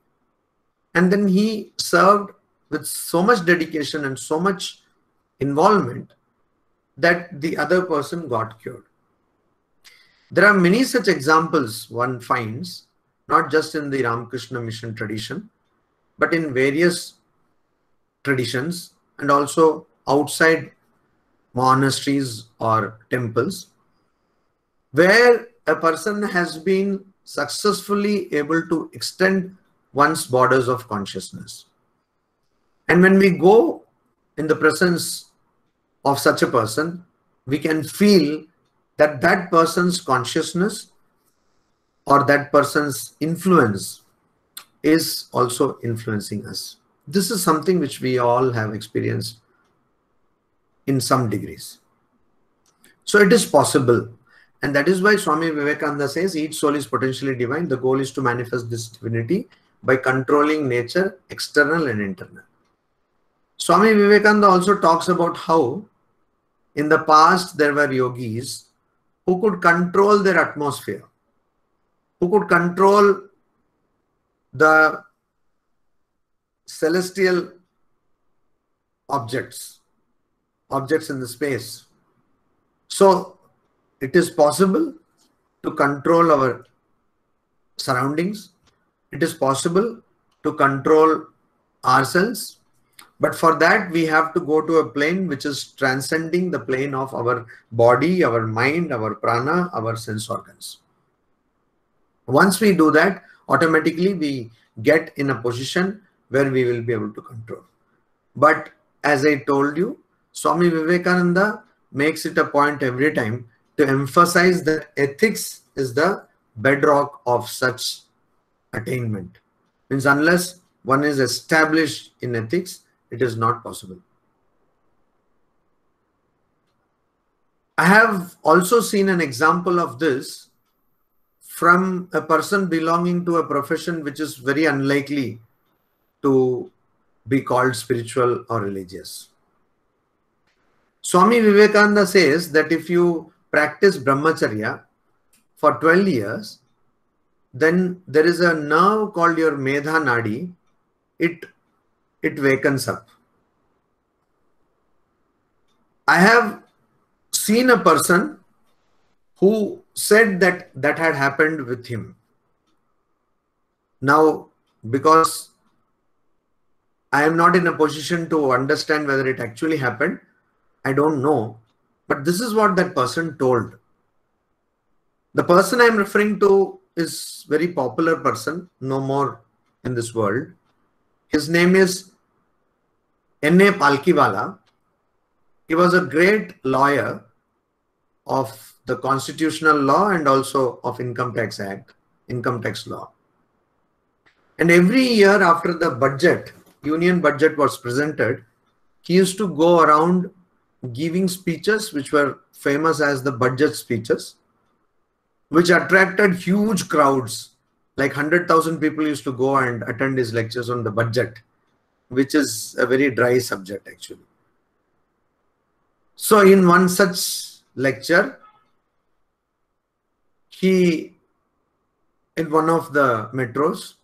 And then he served with so much dedication and so much involvement that the other person got cured. There are many such examples one finds, not just in the Ramakrishna Mission tradition, but in various traditions and also outside monasteries or temples, where a person has been successfully able to extend one's borders of consciousness. And when we go in the presence of such a person, we can feel that that person's consciousness or that person's influence is also influencing us. This is something which we all have experienced in some degrees. So it is possible. And that is why Swami Vivekananda says each soul is potentially divine. The goal is to manifest this divinity by controlling nature, external and internal. Swami Vivekananda also talks about how in the past there were yogis who could control their atmosphere, who could control the celestial objects in the space. So it is possible to control our surroundings. It is possible to control ourselves. But for that, we have to go to a plane which is transcending the plane of our body, our mind, our prana, our sense organs. Once we do that, automatically we get in a position where we will be able to control. But as I told you, Swami Vivekananda makes it a point every time to emphasize that ethics is the bedrock of such attainment. Means unless one is established in ethics, it is not possible. I have also seen an example of this from a person belonging to a profession which is very unlikely to be called spiritual or religious. Swami Vivekananda says that if you practice brahmacharya for 12 years, then there is a nerve called your Medha Nadi. It wakens up. I have seen a person who said that that had happened with him. Now, because I am not in a position to understand whether it actually happened, I don't know. But this is what that person told. The person I am referring to is a very popular person, no more in this world. His name is N.A. Palkiwala. He was a great lawyer of the constitutional law and also of Income Tax Act, income tax law. And every year after the budget, union budget was presented, he used to go around giving speeches which were famous as the budget speeches, which attracted huge crowds. Like 100,000 people used to go and attend his lectures on the budget, which is a very dry subject actually. So in one such lecture, in one of the metros,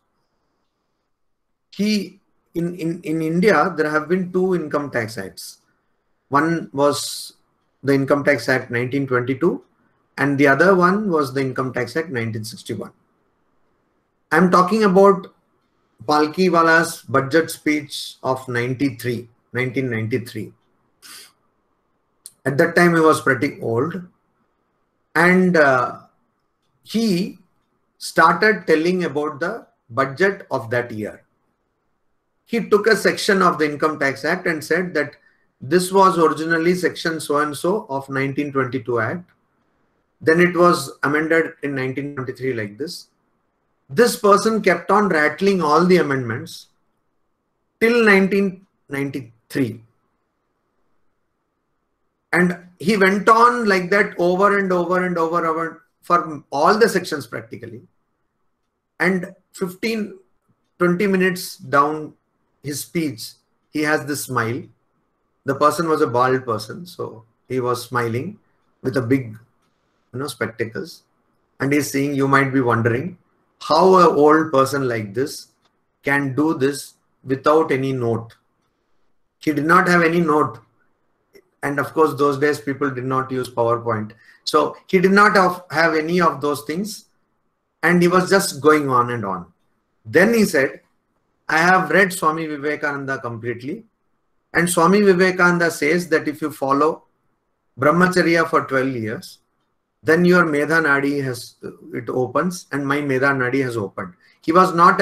in India, there have been two income tax acts. One was the Income Tax Act 1922 and the other one was the Income Tax Act 1961. I'm talking about Palkiwala's budget speech of 1993. At that time, he was pretty old. And he started telling about the budget of that year. He took a section of the Income Tax Act and said that this was originally section so-and-so of 1922 Act. Then it was amended in 1923 like this. This person kept on rattling all the amendments till 1993. And he went on like that over and over for all the sections practically. And 15-20 minutes down his speech, he has this smile. The person was a bald person, so he was smiling with a big, spectacles. And he's saying, you might be wondering, how an old person like this can do this without any note. He did not have any note. And of course, those days people did not use PowerPoint. So he did not have any of those things. And he was just going on and on. Then he said, I have read Swami Vivekananda completely. And Swami Vivekananda says that if you follow Brahmacharya for 12 years, then your Medha Nadi it opens, and my Medha Nadi has opened. He was not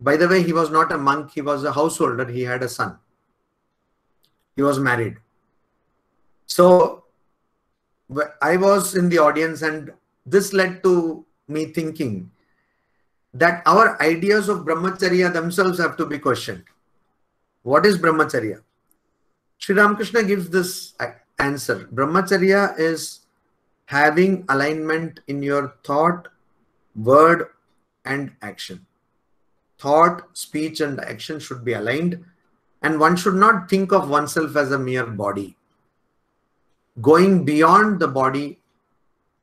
by the way, he was not a monk. He was a householder. He had a son. He was married. So I was in the audience, and this led to me thinking that our ideas of Brahmacharya themselves have to be questioned. What is Brahmacharya? Sri Ramakrishna gives this answer. Brahmacharya is having alignment in your thought, word, and action. Thought, speech, and action should be aligned, and one should not think of oneself as a mere body. Going beyond the body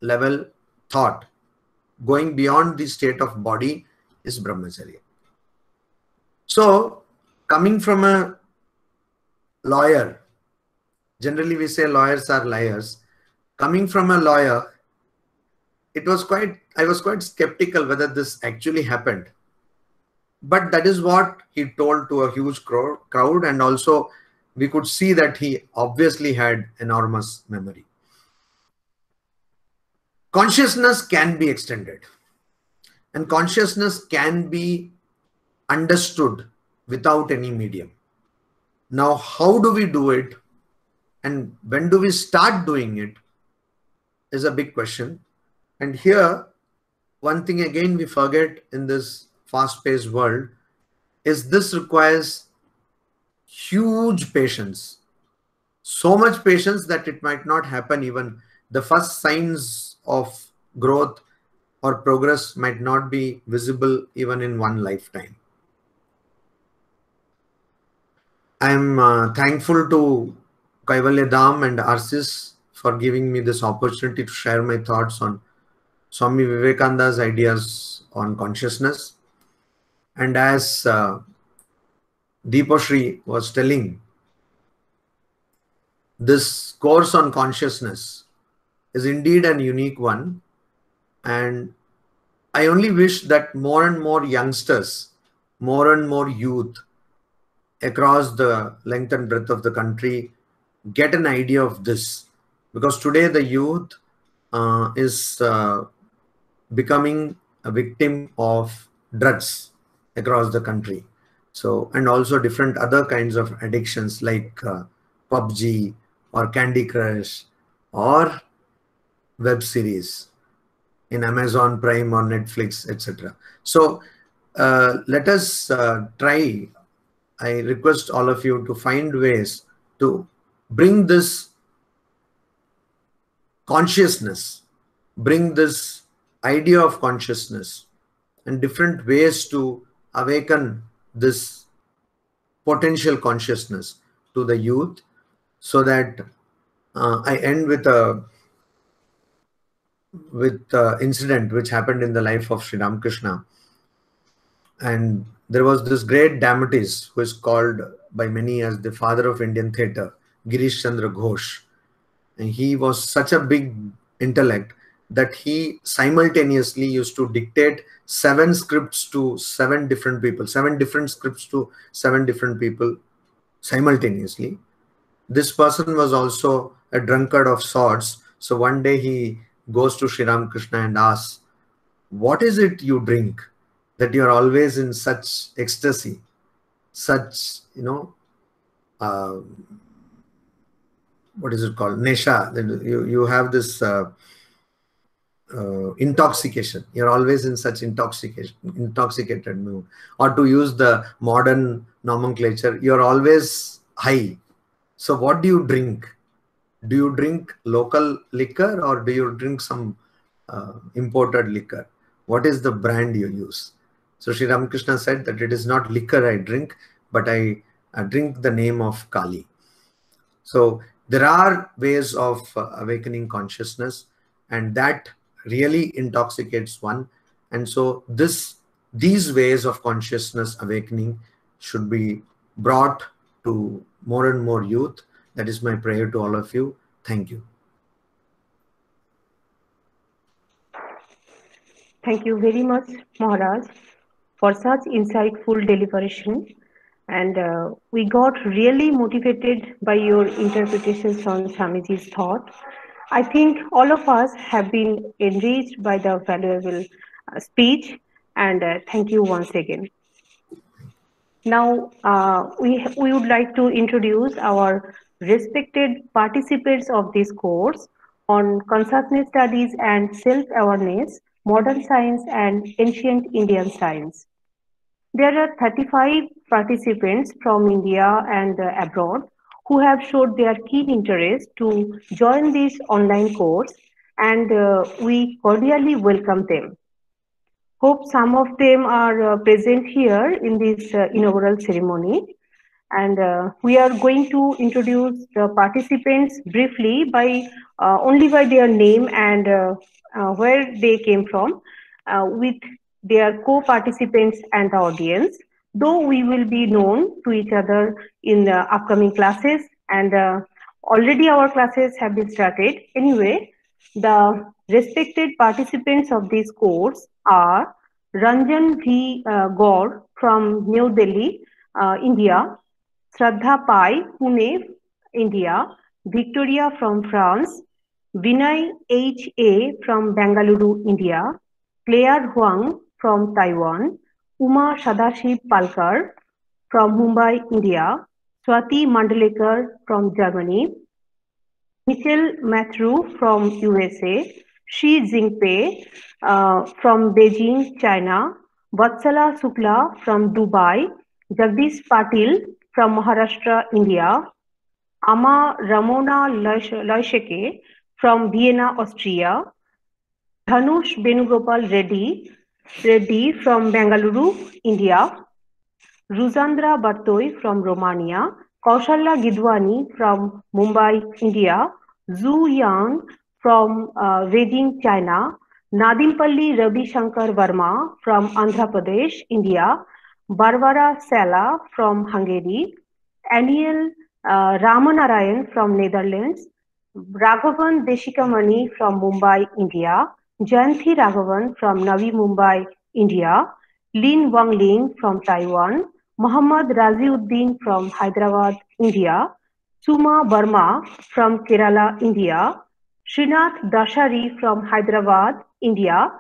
level thought, going beyond the state of body is Brahmacharya. So, coming from a lawyer, generally we say lawyers are liars. Coming from a lawyer, I was quite skeptical whether this actually happened. But that is what he told to a huge crowd, and also we could see that he obviously had enormous memory. Consciousness can be extended, and consciousness can be understood without any medium. Now, how do we do it, and when do we start doing it, is a big question. And here, one thing again we forget in this fast-paced world is this requires huge patience. So much patience that it might not happen. Even the first signs of growth or progress might not be visible even in one lifetime. I'm thankful to Kaivalya Dham and Arsis for giving me this opportunity to share my thoughts on Swami Vivekananda's ideas on consciousness. And as Deeposhri was telling, this course on consciousness is indeed an unique one. And I only wish that more and more youngsters, more and more youth across the length and breadth of the country get an idea of this. Because today the youth is becoming a victim of drugs across the country. So, and also different other kinds of addictions like PUBG or Candy Crush or web series in Amazon Prime or Netflix, etc. So let us try. I request all of you to find ways to bring this consciousness, bring this idea of consciousness and different ways to awaken this potential consciousness to the youth, so that I end with a incident which happened in the life of Sri Ramakrishna. And there was this great dramatist who is called by many as the father of Indian theatre, Girish Chandra Ghosh. And he was such a big intellect that he simultaneously used to dictate 7 scripts to 7 different people, 7 different scripts to 7 different people simultaneously. This person was also a drunkard of sorts. So one day he goes to Sri Ramakrishna and asks, "What is it you drink that you are always in such ecstasy, such, what is it called? Nesha. You have this intoxication. You're always in such intoxicated mood. Or to use the modern nomenclature, you're always high. So what do you drink? Do you drink local liquor or do you drink some imported liquor? What is the brand you use?" So Sri Ramakrishna said that it is not liquor I drink, but I drink the name of Kali. So there are ways of awakening consciousness, and that really intoxicates one. And so these ways of consciousness awakening should be brought to more and more youth. That is my prayer to all of you. Thank you. Thank you very much, Maharaj, for such insightful deliberation. And we got really motivated by your interpretations on Swamiji's thought. I think all of us have been enriched by the valuable speech, and thank you once again. Now, we would like to introduce our respected participants of this course on consciousness studies and self-awareness, modern science and ancient Indian science. There are 35 participants from India and abroad who have showed their keen interest to join this online course, and we cordially welcome them. Hope some of them are present here in this inaugural ceremony. And we are going to introduce the participants briefly by only by their name and where they came from, with their co-participants and the audience, though we will be known to each other in the upcoming classes, and already our classes have been started. Anyway, the respected participants of this course are Ranjan V. Gaur from New Delhi, India, Shraddha Pai, Pune, India, Victoria from France, Vinay H.A. from Bengaluru, India, Claire Huang from Taiwan, Uma Sadashiv Palkar from Mumbai, India, Swati Mandalekar from Germany, Michelle Matthew from USA, Shi Jingpei from Beijing, China, Vatsala Sukla from Dubai, Jagdish Patil from Maharashtra, India, Ama Ramona Loisheke from Vienna, Austria, Dhanush Benugopal Reddy from Bengaluru, India, Ruzandra Bartoi from Romania, Kaushalya Gidwani from Mumbai, India, Zhu Yang from Beijing, China, Nadimpalli Ravi Shankar Verma from Andhra Pradesh, India, Barbara Sala from Hungary, Aniel Ramanarayan from Netherlands, Raghavan Deshikamani from Mumbai, India, Jayanthi Raghavan from Navi Mumbai, India, Lin Wangling from Taiwan, Muhammad Raziuddin from Hyderabad, India, Suma Burma from Kerala, India, Srinath Dashari from Hyderabad, India,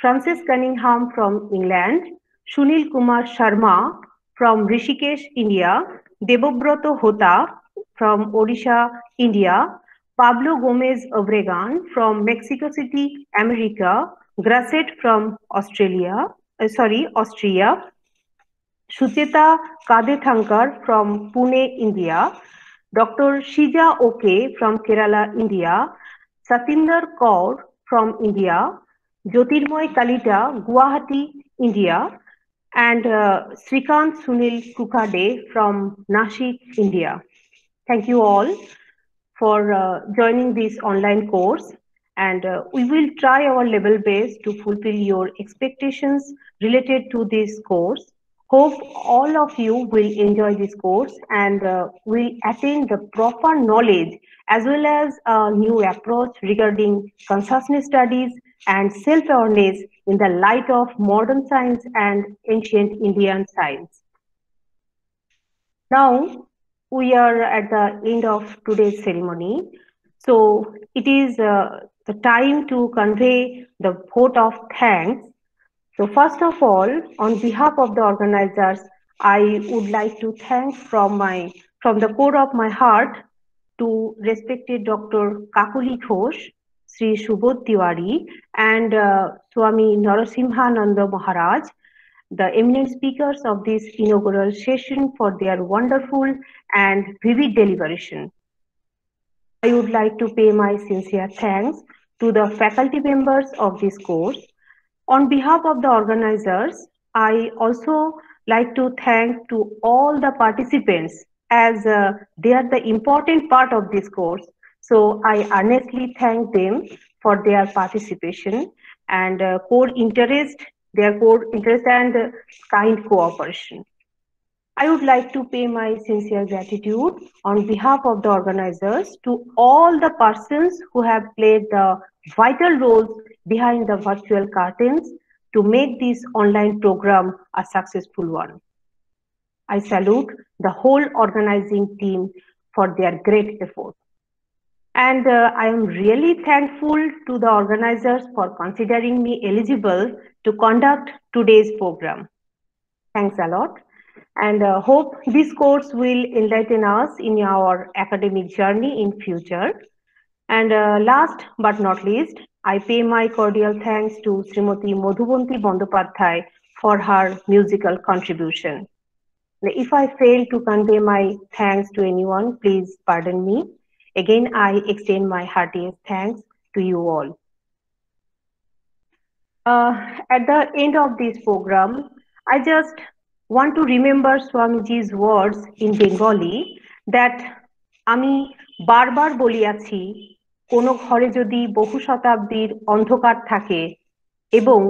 Francis Cunningham from England, Sunil Kumar Sharma from Rishikesh, India, Debobroto Hota from Odisha, India, Pablo Gomez Obregon from Mexico City, America, Grasset from Austria, Sucheta Kadethankar from Pune, India, Dr. Shija Oke from Kerala, India, Satinder Kaur from India, Jyotirmoy Kalita, Guwahati, India, and Srikant Sunil Kukade from Nashik, India. Thank you all for joining this online course, and we will try our level best to fulfill your expectations related to this course. Hope all of you will enjoy this course and will attain the proper knowledge as well as a new approach regarding consciousness studies and self-awareness in the light of modern science and ancient Indian science. Now, we are at the end of today's ceremony. So it is the time to convey the vote of thanks. So first of all, on behalf of the organizers, I would like to thank from the core of my heart to respected Dr. Kakuli Ghosh, Sri Subodh Tiwari, and Swami Narasimhananda Maharaj, the eminent speakers of this inaugural session, for their wonderful and vivid deliberation. I would like to pay my sincere thanks to the faculty members of this course. On behalf of the organizers, I also like to thank to all the participants, as they are the important part of this course. So I earnestly thank them for their participation and core interest their core interest and kind cooperation. I would like to pay my sincere gratitude on behalf of the organizers to all the persons who have played the vital roles behind the virtual curtains to make this online program a successful one. I salute the whole organizing team for their great effort. And I am really thankful to the organizers for considering me eligible to conduct today's program. Thanks a lot. And hope this course will enlighten us in our academic journey in future. And last but not least, I pay my cordial thanks to Srimati Madhubanti Bandopadhyay for her musical contribution. If I fail to convey my thanks to anyone, please pardon me. Again, I extend my heartiest thanks to you all. At the end of this program, I just want to remember Swamiji's words in Bengali that আমি বারবার বলিয়াছি কোনো ঘরে যদি বহু শতাব্দীর অন্ধকার থাকে এবং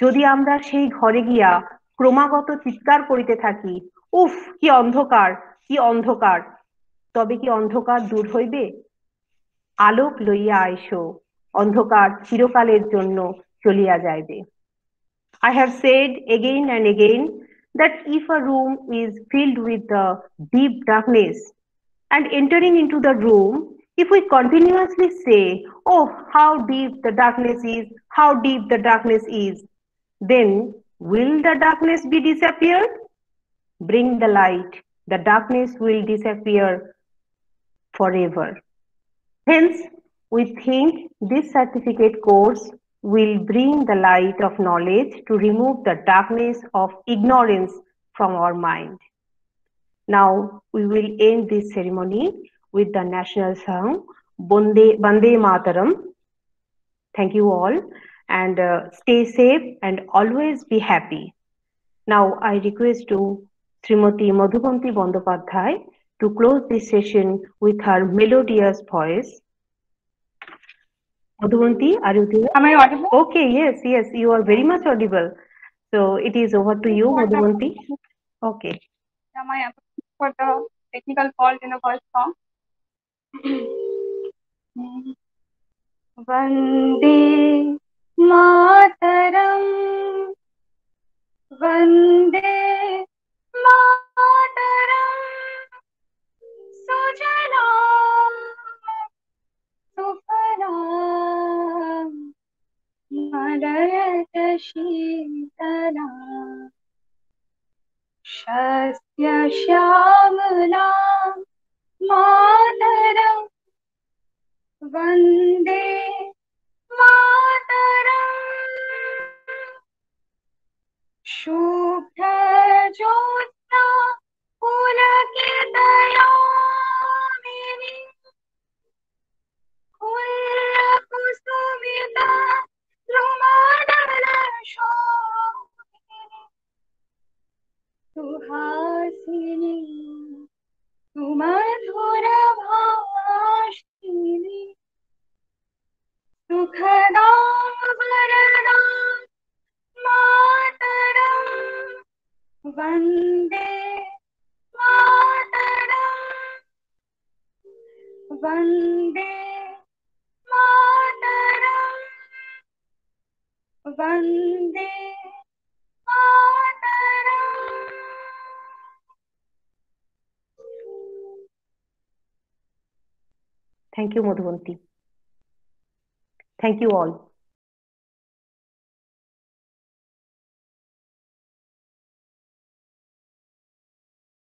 যদি আমরা সেই ঘরে গিয়া ক্রমাগত চিৎকার করিতে থাকি উফ কি অন্ধকার কি অন্ধকার তবে কি অন্ধকার দূর হইবে আলোক লইয়া আইসো অন্ধকার চিরকালের জন্য চলিয়া যাইবে I have said again and again that if a room is filled with the deep darkness and entering into the room, if we continuously say, oh, how deep the darkness is, how deep the darkness is, then will the darkness be disappeared? Bring the light, the darkness will disappear forever. Hence, we think this certificate course will bring the light of knowledge to remove the darkness of ignorance from our mind. Now, we will end this ceremony with the national song, Bande Mataram. Thank you all, and stay safe and always be happy. Now, I request to Srimati Madhubanti Bandopadhyay to close this session with her melodious voice. Madhubanti, are you there? Am I audible? Okay, yes, you are very much audible. So it is over to you, Madhubanti. Okay. Am I apologize for the technical fault in the first song? Vande Mataram, Vande Mataram, Sujalam, Sufalam, Malayata Shitalam, Shasya Shyamalam, Mataram, Vande Mataram, Shubha Jyotna Pulakitayamini, Kulla Kusumita Lumadala Shobhini, Suhasini Sumadhura Bhashini, Sukhadam Varadam Mataram, Vande Mataram, Vande Mataram, Vande Mataram. Thank you, Madhubanti. Thank you all.